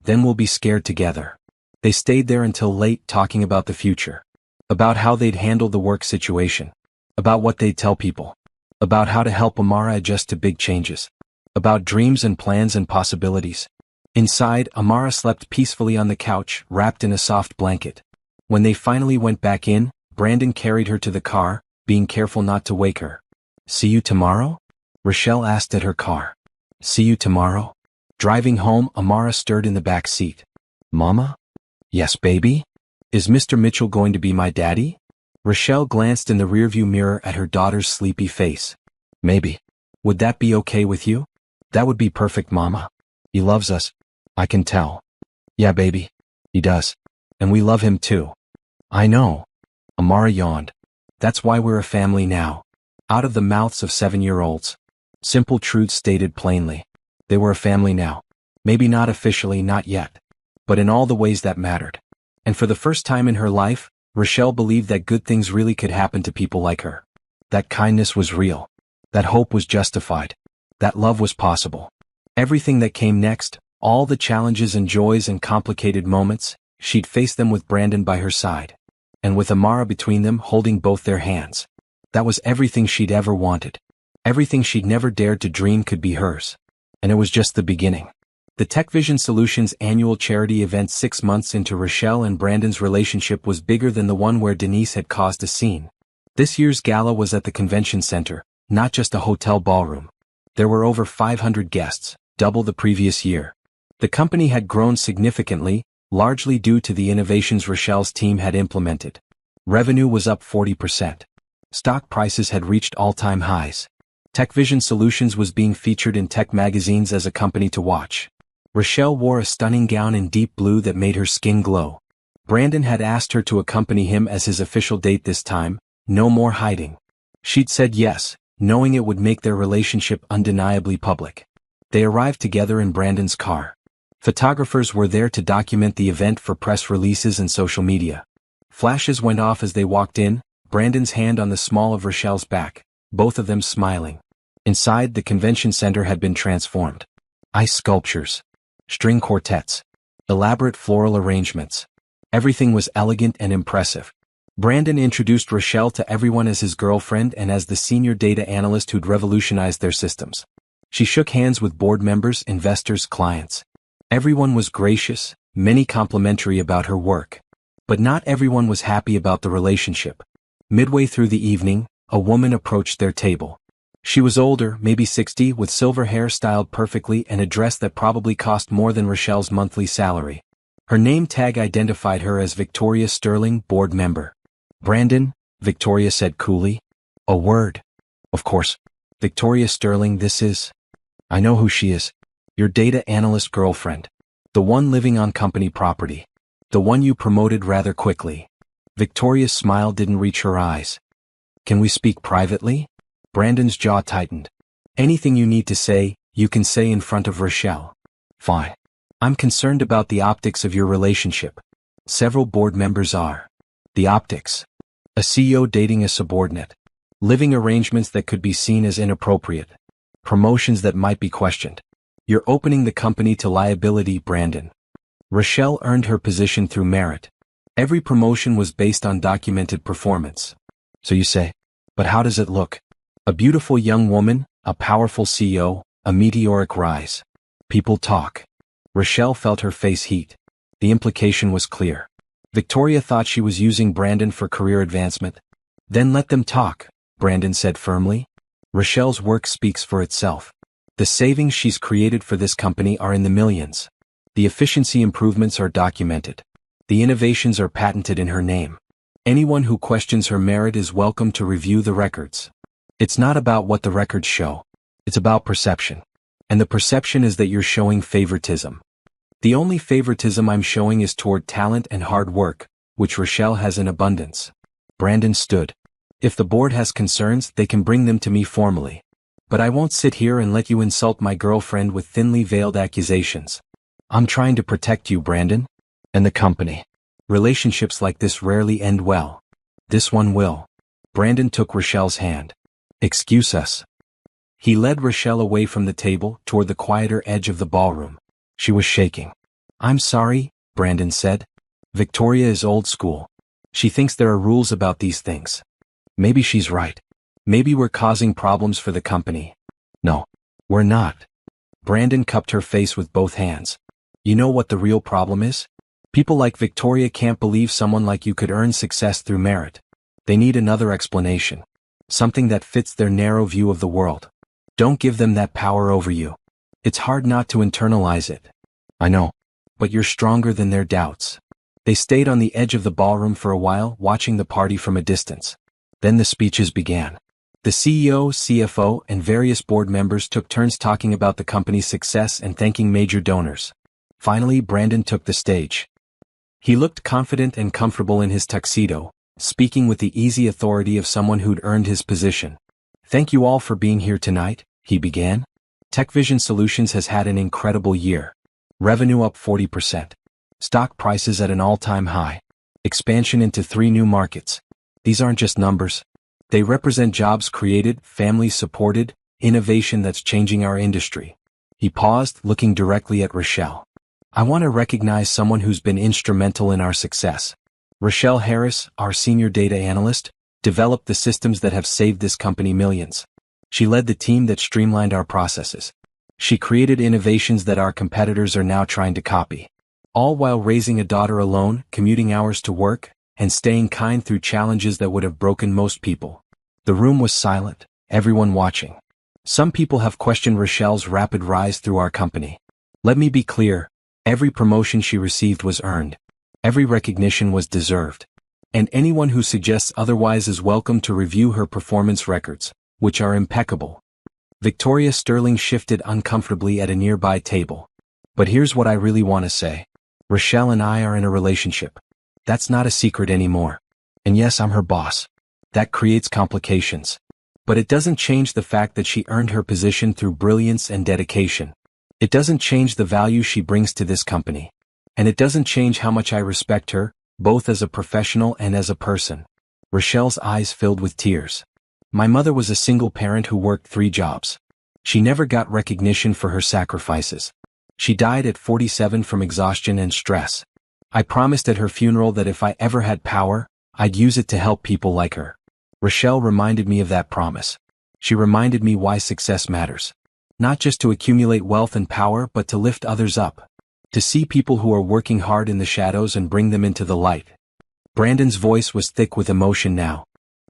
Then we'll be scared together. They stayed there until late talking about the future. About how they'd handle the work situation. About what they'd tell people. About how to help Amara adjust to big changes. About dreams and plans and possibilities. Inside, Amara slept peacefully on the couch, wrapped in a soft blanket. When they finally went back in, Brandon carried her to the car, being careful not to wake her. See you tomorrow? Rochelle asked at her car. See you tomorrow? Driving home, Amara stirred in the back seat. Mama? Yes, baby? Is Mr. Mitchell going to be my daddy? Rochelle glanced in the rearview mirror at her daughter's sleepy face. Maybe. Would that be okay with you? That would be perfect, Mama. He loves us. I can tell. Yeah, baby. He does. And we love him too. I know. Amara yawned. That's why we're a family now. Out of the mouths of 7-year-olds. Simple truths stated plainly. They were a family now. Maybe not officially, not yet. But in all the ways that mattered. And for the first time in her life, Rochelle believed that good things really could happen to people like her. That kindness was real. That hope was justified. That love was possible. Everything that came next, all the challenges and joys and complicated moments, she'd face them with Brandon by her side. And with Amara between them holding both their hands. That was everything she'd ever wanted. Everything she'd never dared to dream could be hers. And it was just the beginning. The TechVision Solutions annual charity event 6 months into Rochelle and Brandon's relationship was bigger than the one where Denise had caused a scene. This year's gala was at the convention center, not just a hotel ballroom. There were over 500 guests, double the previous year. The company had grown significantly, largely due to the innovations Rochelle's team had implemented. Revenue was up 40%. Stock prices had reached all-time highs. TechVision Solutions was being featured in tech magazines as a company to watch. Rochelle wore a stunning gown in deep blue that made her skin glow. Brandon had asked her to accompany him as his official date this time, no more hiding. She'd said yes, knowing it would make their relationship undeniably public. They arrived together in Brandon's car. Photographers were there to document the event for press releases and social media. Flashes went off as they walked in, Brandon's hand on the small of Rochelle's back, both of them smiling. Inside, the convention center had been transformed. Ice sculptures. String quartets. Elaborate floral arrangements. Everything was elegant and impressive. Brandon introduced Rochelle to everyone as his girlfriend and as the senior data analyst who'd revolutionized their systems. She shook hands with board members, investors, clients. Everyone was gracious, many complimentary about her work. But not everyone was happy about the relationship. Midway through the evening, a woman approached their table. She was older, maybe 60, with silver hair styled perfectly and a dress that probably cost more than Rochelle's monthly salary. Her name tag identified her as Victoria Sterling, board member. Brandon, Victoria said coolly. A word. Of course. Victoria Sterling, this is... I know who she is. Your data analyst girlfriend. The one living on company property. The one you promoted rather quickly. Victoria's smile didn't reach her eyes. Can we speak privately? Brandon's jaw tightened. Anything you need to say, you can say in front of Rochelle. Fine. I'm concerned about the optics of your relationship. Several board members are. The optics. A CEO dating a subordinate. Living arrangements that could be seen as inappropriate. Promotions that might be questioned. You're opening the company to liability, Brandon. Rochelle earned her position through merit. Every promotion was based on documented performance. So you say, but how does it look? A beautiful young woman, a powerful CEO, a meteoric rise. People talk. Rochelle felt her face heat. The implication was clear. Victoria thought she was using Brandon for career advancement. Then let them talk, Brandon said firmly. Rochelle's work speaks for itself. The savings she's created for this company are in the millions. The efficiency improvements are documented. The innovations are patented in her name. Anyone who questions her merit is welcome to review the records. It's not about what the records show. It's about perception. And the perception is that you're showing favoritism. The only favoritism I'm showing is toward talent and hard work, which Rochelle has in abundance. Brandon stood. If the board has concerns, they can bring them to me formally. But I won't sit here and let you insult my girlfriend with thinly veiled accusations. I'm trying to protect you, Brandon. And the company. Relationships like this rarely end well. This one will. Brandon took Rochelle's hand. Excuse us. He led Rochelle away from the table, toward the quieter edge of the ballroom. She was shaking. I'm sorry, Brandon said. Victoria is old school. She thinks there are rules about these things. Maybe she's right. Maybe we're causing problems for the company. No, we're not. Brandon cupped her face with both hands. You know what the real problem is? People like Victoria can't believe someone like you could earn success through merit. They need another explanation. Something that fits their narrow view of the world. Don't give them that power over you. It's hard not to internalize it. I know. But you're stronger than their doubts. They stayed on the edge of the ballroom for a while, watching the party from a distance. Then the speeches began. The CEO, CFO, and various board members took turns talking about the company's success and thanking major donors. Finally, Brandon took the stage. He looked confident and comfortable in his tuxedo, speaking with the easy authority of someone who'd earned his position. Thank you all for being here tonight, he began. TechVision Solutions has had an incredible year. Revenue up 40%. Stock prices at an all-time high. Expansion into 3 new markets. These aren't just numbers. They represent jobs created, families supported, innovation that's changing our industry. He paused, looking directly at Rochelle. I want to recognize someone who's been instrumental in our success. Rochelle Harris, our senior data analyst, developed the systems that have saved this company millions. She led the team that streamlined our processes. She created innovations that our competitors are now trying to copy. All while raising a daughter alone, commuting hours to work, and staying kind through challenges that would have broken most people. The room was silent, everyone watching. Some people have questioned Rochelle's rapid rise through our company. Let me be clear, every promotion she received was earned. Every recognition was deserved. And anyone who suggests otherwise is welcome to review her performance records, which are impeccable. Victoria Sterling shifted uncomfortably at a nearby table. But here's what I really want to say. Rochelle and I are in a relationship. That's not a secret anymore. And yes, I'm her boss. That creates complications. But it doesn't change the fact that she earned her position through brilliance and dedication. It doesn't change the value she brings to this company. And it doesn't change how much I respect her, both as a professional and as a person. Rochelle's eyes filled with tears. My mother was a single parent who worked 3 jobs. She never got recognition for her sacrifices. She died at 47 from exhaustion and stress. I promised at her funeral that if I ever had power, I'd use it to help people like her. Rochelle reminded me of that promise. She reminded me why success matters. Not just to accumulate wealth and power, but to lift others up. To see people who are working hard in the shadows and bring them into the light. Brandon's voice was thick with emotion now.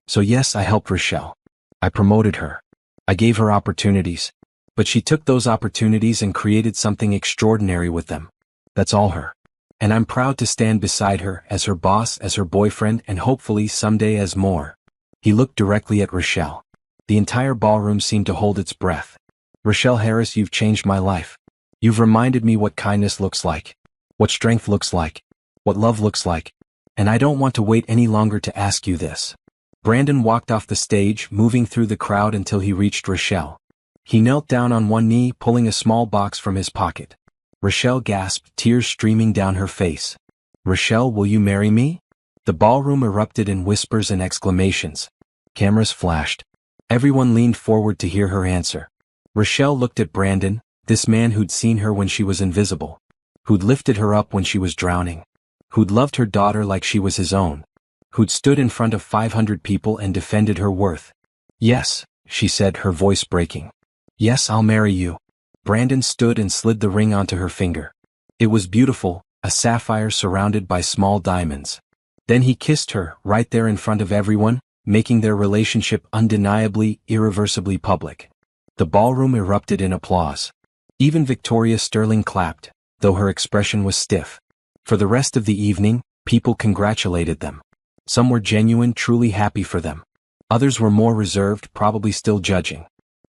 So yes, I helped Rochelle. I promoted her. I gave her opportunities. But she took those opportunities and created something extraordinary with them. That's all her. And I'm proud to stand beside her as her boss, as her boyfriend, and hopefully someday as more. He looked directly at Rochelle. The entire ballroom seemed to hold its breath. Rochelle Harris, you've changed my life. You've reminded me what kindness looks like. What strength looks like. What love looks like. And I don't want to wait any longer to ask you this. Brandon walked off the stage, moving through the crowd until he reached Rochelle. He knelt down on one knee, pulling a small box from his pocket. Rochelle gasped, tears streaming down her face. Rochelle, will you marry me? The ballroom erupted in whispers and exclamations. Cameras flashed. Everyone leaned forward to hear her answer. Rochelle looked at Brandon, this man who'd seen her when she was invisible. Who'd lifted her up when she was drowning. Who'd loved her daughter like she was his own. Who'd stood in front of 500 people and defended her worth. Yes, she said, her voice breaking. Yes, I'll marry you. Brandon stood and slid the ring onto her finger. It was beautiful, a sapphire surrounded by small diamonds. Then he kissed her, right there in front of everyone, making their relationship undeniably, irreversibly public. The ballroom erupted in applause. Even Victoria Sterling clapped, though her expression was stiff. For the rest of the evening, people congratulated them. Some were genuine, truly happy for them. Others were more reserved, probably still judging.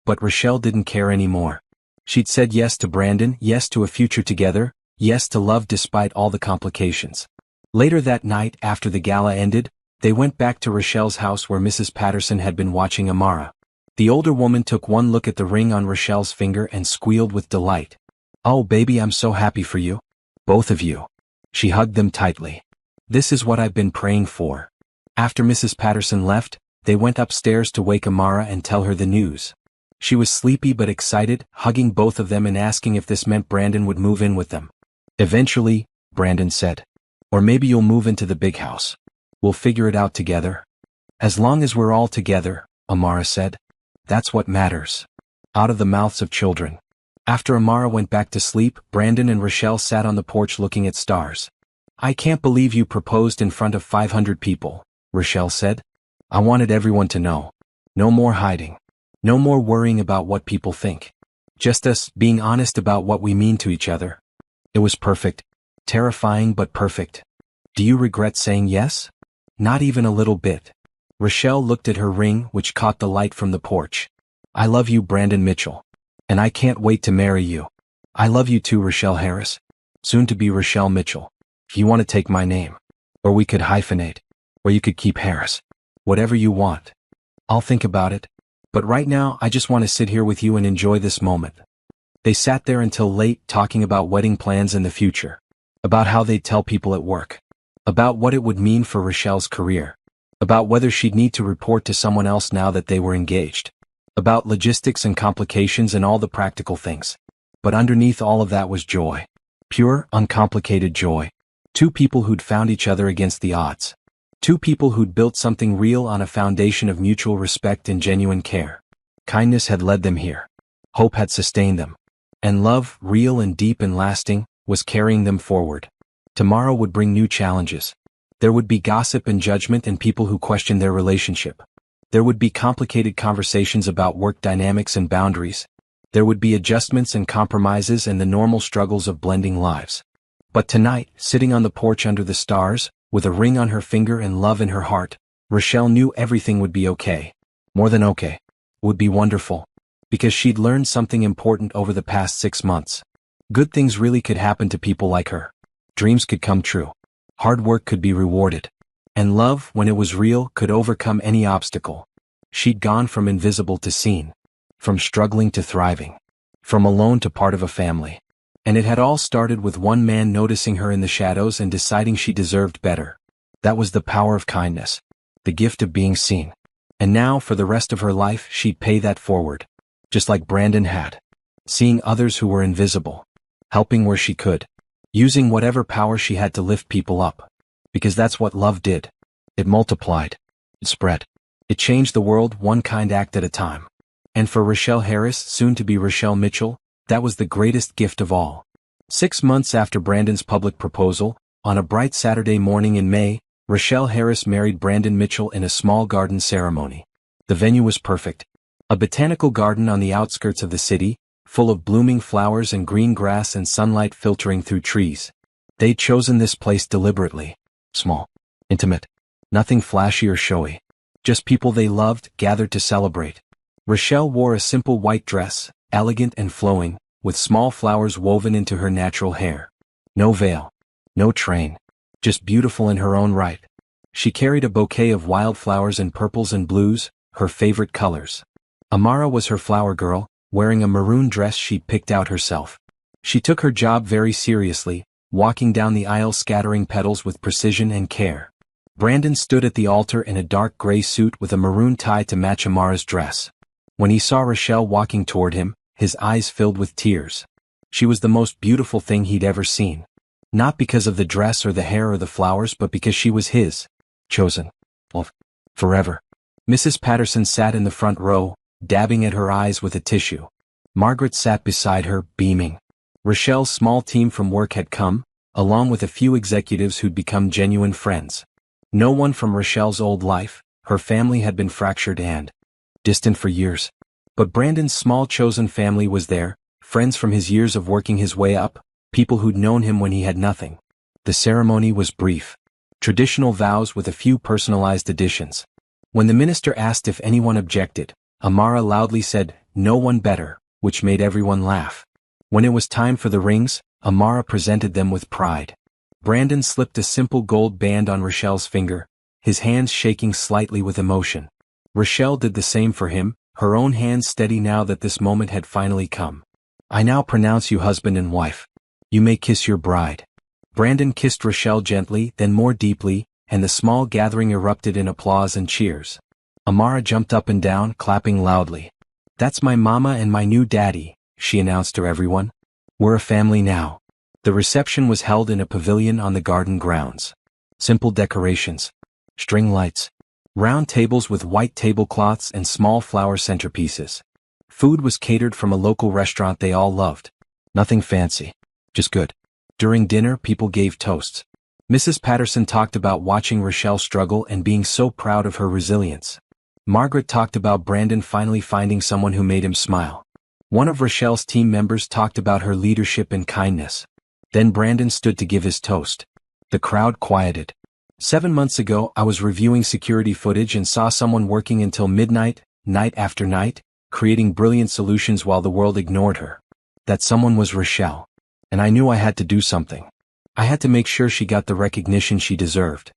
But Rochelle didn't care anymore. She'd said yes to Brandon, yes to a future together, yes to love despite all the complications. Later that night, after the gala ended, they went back to Rochelle's house where Mrs. Patterson had been watching Amara. The older woman took one look at the ring on Rochelle's finger and squealed with delight. Oh baby, I'm so happy for you. Both of you. She hugged them tightly. This is what I've been praying for. After Mrs. Patterson left, they went upstairs to wake Amara and tell her the news. She was sleepy but excited, hugging both of them and asking if this meant Brandon would move in with them. Eventually, Brandon said. Or maybe you'll move into the big house. We'll figure it out together. As long as we're all together, Amara said. That's what matters. Out of the mouths of children. After Amara went back to sleep, Brandon and Rochelle sat on the porch looking at stars. I can't believe you proposed in front of 500 people, Rochelle said. I wanted everyone to know. No more hiding. No more worrying about what people think. Just us being honest about what we mean to each other. It was perfect. Terrifying but perfect. Do you regret saying yes? Not even a little bit. Rochelle looked at her ring, which caught the light from the porch. I love you, Brandon Mitchell. And I can't wait to marry you. I love you too, Rochelle Harris. Soon to be Rochelle Mitchell. If you want to take my name. Or we could hyphenate. Or you could keep Harris. Whatever you want. I'll think about it. But right now, I just want to sit here with you and enjoy this moment. They sat there until late, talking about wedding plans in the future. About how they'd tell people at work. About what it would mean for Rochelle's career. About whether she'd need to report to someone else now that they were engaged. About logistics and complications and all the practical things. But underneath all of that was joy. Pure, uncomplicated joy. Two people who'd found each other against the odds. Two people who'd built something real on a foundation of mutual respect and genuine care. Kindness had led them here. Hope had sustained them. And love, real and deep and lasting, was carrying them forward. Tomorrow would bring new challenges. There would be gossip and judgment and people who questioned their relationship. There would be complicated conversations about work dynamics and boundaries. There would be adjustments and compromises and the normal struggles of blending lives. But tonight, sitting on the porch under the stars, with a ring on her finger and love in her heart, Rochelle knew everything would be okay. More than okay. Would be wonderful. Because she'd learned something important over the past 6 months. Good things really could happen to people like her. Dreams could come true. Hard work could be rewarded. And love, when it was real, could overcome any obstacle. She'd gone from invisible to seen. From struggling to thriving. From alone to part of a family. And it had all started with one man noticing her in the shadows and deciding she deserved better. That was the power of kindness. The gift of being seen. And now, for the rest of her life, she'd pay that forward. Just like Brandon had. Seeing others who were invisible. Helping where she could. Using whatever power she had to lift people up. Because that's what love did. It multiplied. It spread. It changed the world one kind act at a time. And for Rochelle Harris, soon to be Rochelle Mitchell, that was the greatest gift of all. 6 months after Brandon's public proposal, on a bright Saturday morning in May, Rochelle Harris married Brandon Mitchell in a small garden ceremony. The venue was perfect. A botanical garden on the outskirts of the city, full of blooming flowers and green grass and sunlight filtering through trees. They'd chosen this place deliberately. Small. Intimate. Nothing flashy or showy. Just people they loved, gathered to celebrate. Rochelle wore a simple white dress, elegant and flowing, with small flowers woven into her natural hair. No veil. No train. Just beautiful in her own right. She carried a bouquet of wildflowers in purples and blues, her favorite colors. Amara was her flower girl, wearing a maroon dress she'd picked out herself. She took her job very seriously, walking down the aisle scattering petals with precision and care. Brandon stood at the altar in a dark gray suit with a maroon tie to match Amara's dress. When he saw Rochelle walking toward him, his eyes filled with tears. She was the most beautiful thing he'd ever seen. Not because of the dress or the hair or the flowers, but because she was his. Chosen. Of. Forever. Mrs. Patterson sat in the front row, dabbing at her eyes with a tissue. Margaret sat beside her, beaming. Rochelle's small team from work had come, along with a few executives who'd become genuine friends. No one from Rochelle's old life, her family had been fractured and distant for years. But Brandon's small chosen family was there, friends from his years of working his way up, people who'd known him when he had nothing. The ceremony was brief. Traditional vows with a few personalized additions. When the minister asked if anyone objected, Amara loudly said, "No one better," which made everyone laugh. When it was time for the rings, Amara presented them with pride. Brandon slipped a simple gold band on Rochelle's finger, his hands shaking slightly with emotion. Rochelle did the same for him, her own hands steady now that this moment had finally come. "I now pronounce you husband and wife. You may kiss your bride." Brandon kissed Rochelle gently, then more deeply, and the small gathering erupted in applause and cheers. Amara jumped up and down, clapping loudly. "That's my mama and my new daddy," she announced to everyone. "We're a family now." The reception was held in a pavilion on the garden grounds. Simple decorations. String lights. Round tables with white tablecloths and small flower centerpieces. Food was catered from a local restaurant they all loved. Nothing fancy. Just good. During dinner, people gave toasts. Mrs. Patterson talked about watching Rochelle struggle and being so proud of her resilience. Margaret talked about Brandon finally finding someone who made him smile. One of Rochelle's team members talked about her leadership and kindness. Then Brandon stood to give his toast. The crowd quieted. 7 months ago, I was reviewing security footage and saw someone working until midnight, night after night, creating brilliant solutions while the world ignored her. That someone was Rochelle. And I knew I had to do something. I had to make sure she got the recognition she deserved.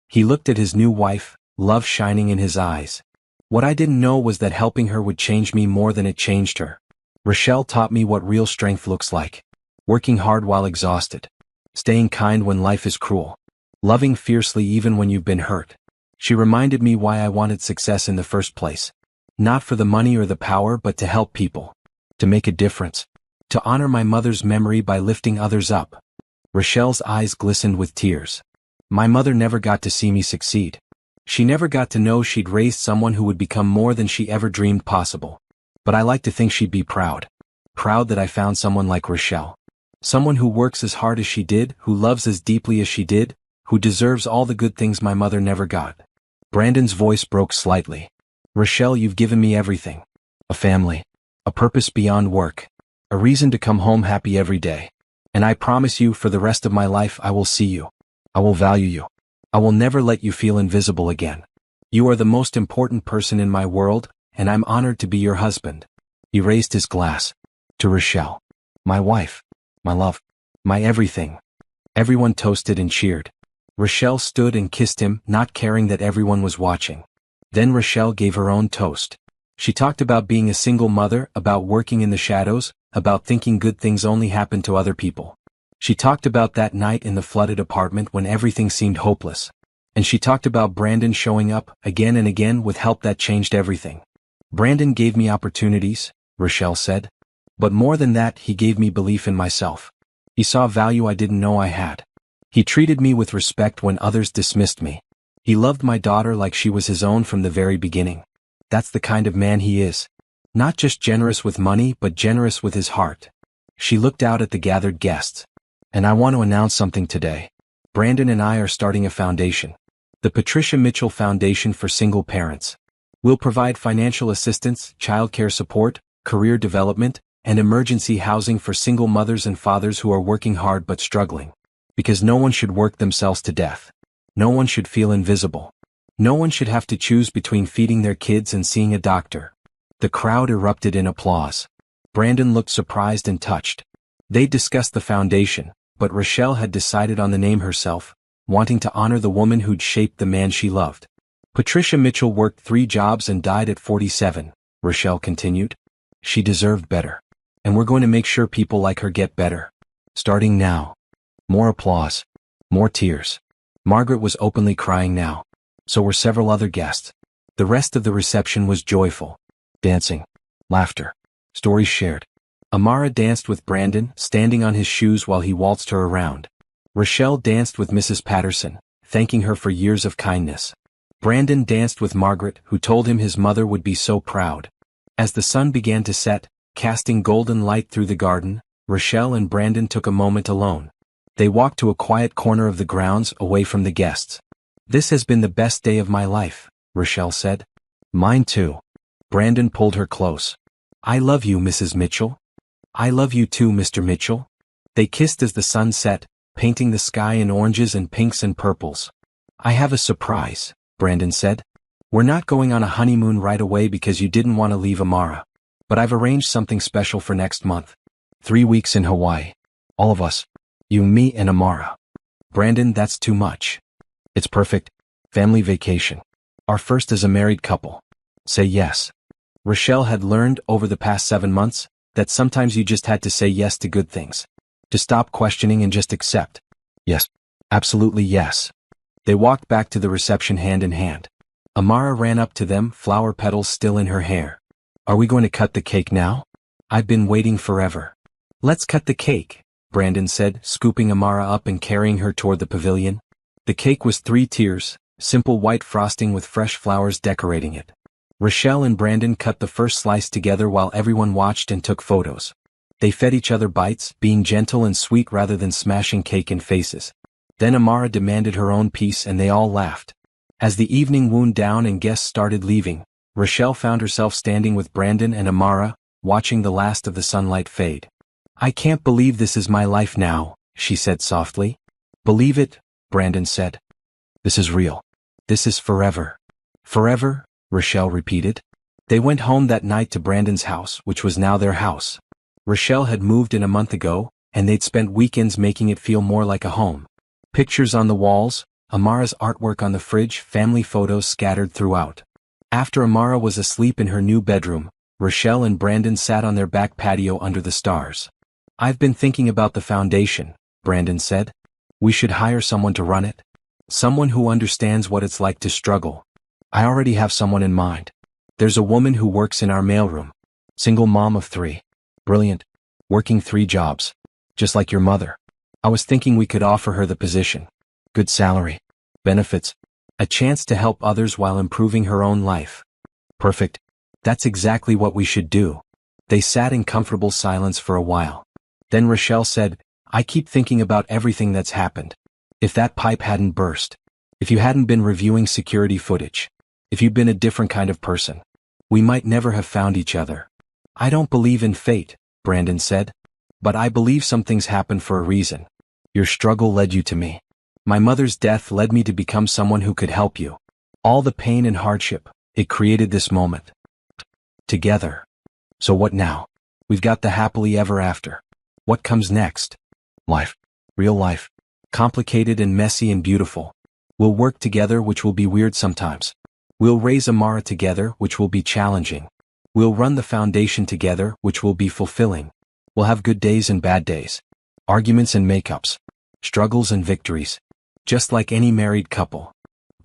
He looked at his new wife, love shining in his eyes. What I didn't know was that helping her would change me more than it changed her. Rochelle taught me what real strength looks like. Working hard while exhausted. Staying kind when life is cruel. Loving fiercely even when you've been hurt. She reminded me why I wanted success in the first place. Not for the money or the power, but to help people. To make a difference. To honor my mother's memory by lifting others up. Rochelle's eyes glistened with tears. My mother never got to see me succeed. She never got to know she'd raised someone who would become more than she ever dreamed possible. But I like to think she'd be proud. Proud that I found someone like Rochelle. Someone who works as hard as she did, who loves as deeply as she did, who deserves all the good things my mother never got. Brandon's voice broke slightly. Rochelle, you've given me everything. A family. A purpose beyond work. A reason to come home happy every day. And I promise you, for the rest of my life I will see you. I will value you. I will never let you feel invisible again. You are the most important person in my world, and I'm honored to be your husband. He raised his glass. To Rochelle. My wife. My love. My everything. Everyone toasted and cheered. Rochelle stood and kissed him, not caring that everyone was watching. Then Rochelle gave her own toast. She talked about being a single mother, about working in the shadows, about thinking good things only happen to other people. She talked about that night in the flooded apartment when everything seemed hopeless. And she talked about Brandon showing up, again and again, with help that changed everything. Brandon gave me opportunities, Rochelle said. But more than that, he gave me belief in myself. He saw value I didn't know I had. He treated me with respect when others dismissed me. He loved my daughter like she was his own from the very beginning. That's the kind of man he is. Not just generous with money, but generous with his heart. She looked out at the gathered guests. And I want to announce something today. Brandon and I are starting a foundation. The Patricia Mitchell Foundation for Single Parents. We'll provide financial assistance, childcare support, career development, and emergency housing for single mothers and fathers who are working hard but struggling. Because no one should work themselves to death. No one should feel invisible. No one should have to choose between feeding their kids and seeing a doctor. The crowd erupted in applause. Brandon looked surprised and touched. They discussed the foundation, but Rochelle had decided on the name herself, wanting to honor the woman who'd shaped the man she loved. Patricia Mitchell worked 3 jobs and died at 47, Rochelle continued. She deserved better. And we're going to make sure people like her get better. Starting now. More applause. More tears. Margaret was openly crying now. So were several other guests. The rest of the reception was joyful. Dancing. Laughter. Stories shared. Amara danced with Brandon, standing on his shoes while he waltzed her around. Rochelle danced with Mrs. Patterson, thanking her for years of kindness. Brandon danced with Margaret, who told him his mother would be so proud. As the sun began to set, casting golden light through the garden, Rochelle and Brandon took a moment alone. They walked to a quiet corner of the grounds, away from the guests. This has been the best day of my life, Rochelle said. Mine too. Brandon pulled her close. I love you, Mrs. Mitchell. I love you too, Mr. Mitchell. They kissed as the sun set, painting the sky in oranges and pinks and purples. I have a surprise, Brandon said. We're not going on a honeymoon right away because you didn't want to leave Amara. But I've arranged something special for next month. 3 weeks in Hawaii. All of us. You, me, and Amara. Brandon, that's too much. It's perfect. Family vacation. Our first as a married couple. Say yes. Rochelle had learned over the past 7 months that sometimes you just had to say yes to good things. To stop questioning and just accept. Yes. Absolutely yes. They walked back to the reception hand in hand. Amara ran up to them, flower petals still in her hair. Are we going to cut the cake now? I've been waiting forever. Let's cut the cake, Brandon said, scooping Amara up and carrying her toward the pavilion. The cake was 3 tiers, simple white frosting with fresh flowers decorating it. Rochelle and Brandon cut the first slice together while everyone watched and took photos. They fed each other bites, being gentle and sweet rather than smashing cake in faces. Then Amara demanded her own piece and they all laughed. As the evening wound down and guests started leaving, Rochelle found herself standing with Brandon and Amara, watching the last of the sunlight fade. "I can't believe this is my life now," she said softly. "Believe it," Brandon said. "This is real. This is forever." "Forever?" Rochelle repeated. They went home that night to Brandon's house, which was now their house. Rochelle had moved in a month ago, and they'd spent weekends making it feel more like a home. Pictures on the walls, Amara's artwork on the fridge, family photos scattered throughout. After Amara was asleep in her new bedroom, Rochelle and Brandon sat on their back patio under the stars. "I've been thinking about the foundation," Brandon said. "We should hire someone to run it. Someone who understands what it's like to struggle. I already have someone in mind. There's a woman who works in our mailroom. Single mom of 3. Brilliant. Working 3 jobs. Just like your mother. I was thinking we could offer her the position. Good salary. Benefits. A chance to help others while improving her own life." "Perfect. That's exactly what we should do." They sat in comfortable silence for a while. Then Rochelle said, "I keep thinking about everything that's happened. If that pipe hadn't burst. If you hadn't been reviewing security footage. If you'd been a different kind of person. We might never have found each other." "I don't believe in fate," Brandon said. "But I believe some things happen for a reason. Your struggle led you to me. My mother's death led me to become someone who could help you. All the pain and hardship, it created this moment. Together. So what now? We've got the happily ever after. What comes next? Life. Real life. Complicated and messy and beautiful. We'll work together, which will be weird sometimes. We'll raise Amara together, which will be challenging. We'll run the foundation together, which will be fulfilling. We'll have good days and bad days. Arguments and makeups. Struggles and victories. Just like any married couple.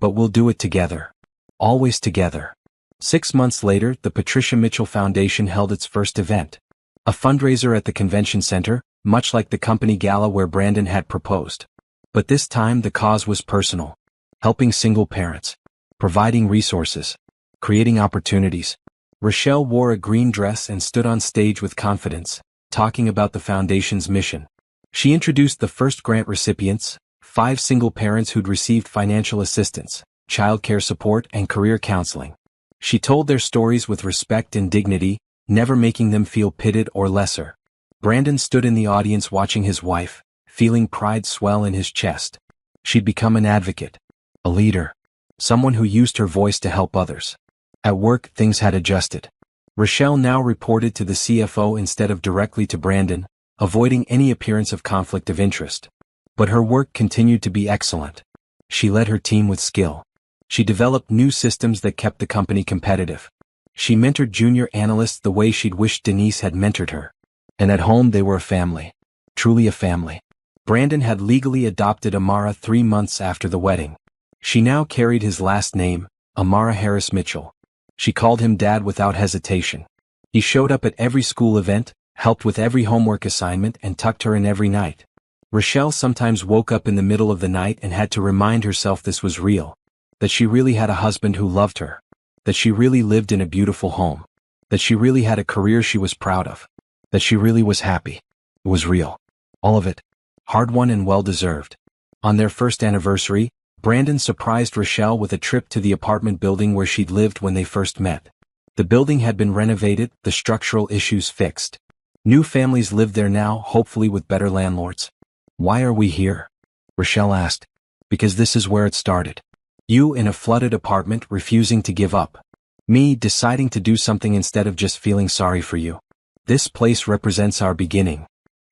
But we'll do it together. Always together." 6 months later, the Patricia Mitchell Foundation held its first event. A fundraiser at the convention center, much like the company gala where Brandon had proposed. But this time the cause was personal. Helping single parents. Providing resources. Creating opportunities. Rochelle wore a green dress and stood on stage with confidence, talking about the foundation's mission. She introduced the first grant recipients, 5 single parents who'd received financial assistance, childcare support and career counseling. She told their stories with respect and dignity, never making them feel pitted or lesser. Brandon stood in the audience watching his wife, feeling pride swell in his chest. She'd become an advocate. A leader. Someone who used her voice to help others. At work, things had adjusted. Rochelle now reported to the CFO instead of directly to Brandon, avoiding any appearance of conflict of interest. But her work continued to be excellent. She led her team with skill. She developed new systems that kept the company competitive. She mentored junior analysts the way she'd wished Denise had mentored her. And at home they were a family. Truly a family. Brandon had legally adopted Amara 3 months after the wedding. She now carried his last name, Amara Harris Mitchell. She called him Dad without hesitation. He showed up at every school event, helped with every homework assignment and tucked her in every night. Rochelle sometimes woke up in the middle of the night and had to remind herself this was real. That she really had a husband who loved her. That she really lived in a beautiful home. That she really had a career she was proud of. That she really was happy. It was real. All of it. Hard-won and well-deserved. On their first anniversary, Brandon surprised Rochelle with a trip to the apartment building where she'd lived when they first met. The building had been renovated, the structural issues fixed. New families lived there now, hopefully with better landlords. "Why are we here?" Rochelle asked. "Because this is where it started. You in a flooded apartment refusing to give up. Me deciding to do something instead of just feeling sorry for you. This place represents our beginning.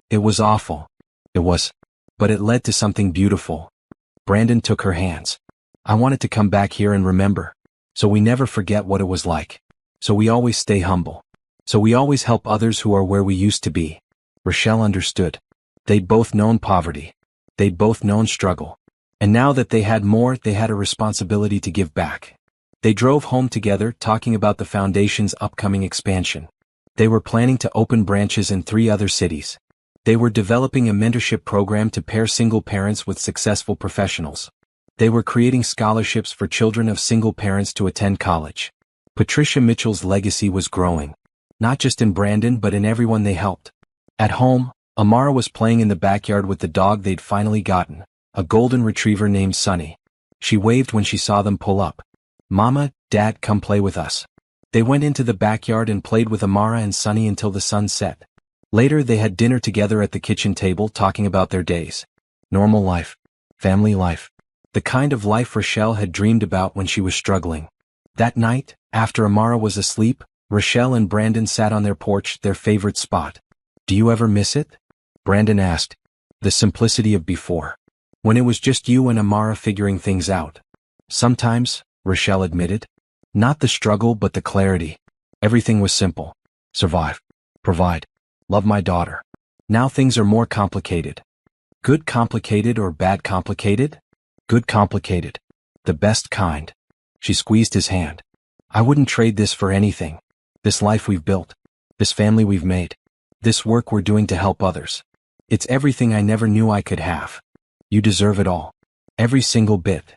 It was awful. It was. But it led to something beautiful." Brandon took her hands. "I wanted to come back here and remember. So we never forget what it was like. So we always stay humble. So we always help others who are where we used to be." Rochelle understood. They'd both known poverty. They'd both known struggle. And now that they had more, they had a responsibility to give back. They drove home together, talking about the foundation's upcoming expansion. They were planning to open branches in 3 other cities. They were developing a mentorship program to pair single parents with successful professionals. They were creating scholarships for children of single parents to attend college. Patricia Mitchell's legacy was growing. Not just in Brandon but in everyone they helped. At home, Amara was playing in the backyard with the dog they'd finally gotten, a golden retriever named Sunny. She waved when she saw them pull up. "Mama, Dad, come play with us." They went into the backyard and played with Amara and Sunny until the sun set. Later they had dinner together at the kitchen table talking about their days. Normal life. Family life. The kind of life Rochelle had dreamed about when she was struggling. That night, after Amara was asleep, Rochelle and Brandon sat on their porch, their favorite spot. "Do you ever miss it?" Brandon asked. "The simplicity of before. When it was just you and Amara figuring things out." "Sometimes," Rochelle admitted. "Not the struggle but the clarity. Everything was simple. Survive. Provide. Love my daughter. Now things are more complicated." "Good complicated or bad complicated?" "Good complicated. The best kind." She squeezed his hand. "I wouldn't trade this for anything. This life we've built. This family we've made. This work we're doing to help others. It's everything I never knew I could have. You deserve it all. Every single bit."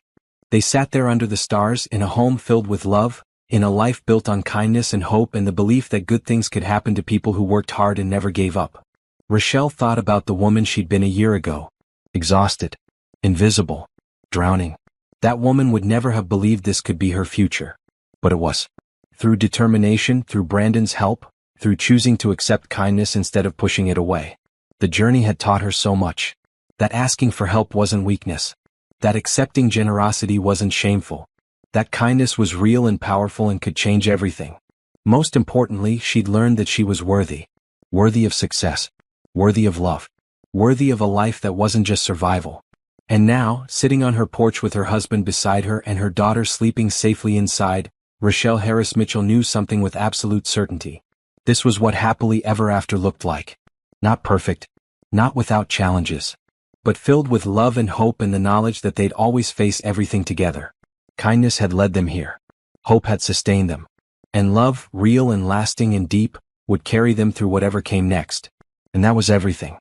They sat there under the stars in a home filled with love, in a life built on kindness and hope and the belief that good things could happen to people who worked hard and never gave up. Rochelle thought about the woman she'd been a year ago. Exhausted. Invisible. Drowning. That woman would never have believed this could be her future. But it was. Through determination, through Brandon's help, through choosing to accept kindness instead of pushing it away. The journey had taught her so much. That asking for help wasn't weakness. That accepting generosity wasn't shameful. That kindness was real and powerful and could change everything. Most importantly, she'd learned that she was worthy. Worthy of success. Worthy of love. Worthy of a life that wasn't just survival. And now, sitting on her porch with her husband beside her and her daughter sleeping safely inside, Rochelle Harris Mitchell knew something with absolute certainty. This was what happily ever after looked like. Not perfect. Not without challenges. But filled with love and hope and the knowledge that they'd always face everything together. Kindness had led them here. Hope had sustained them. And love, real and lasting and deep, would carry them through whatever came next. And that was everything.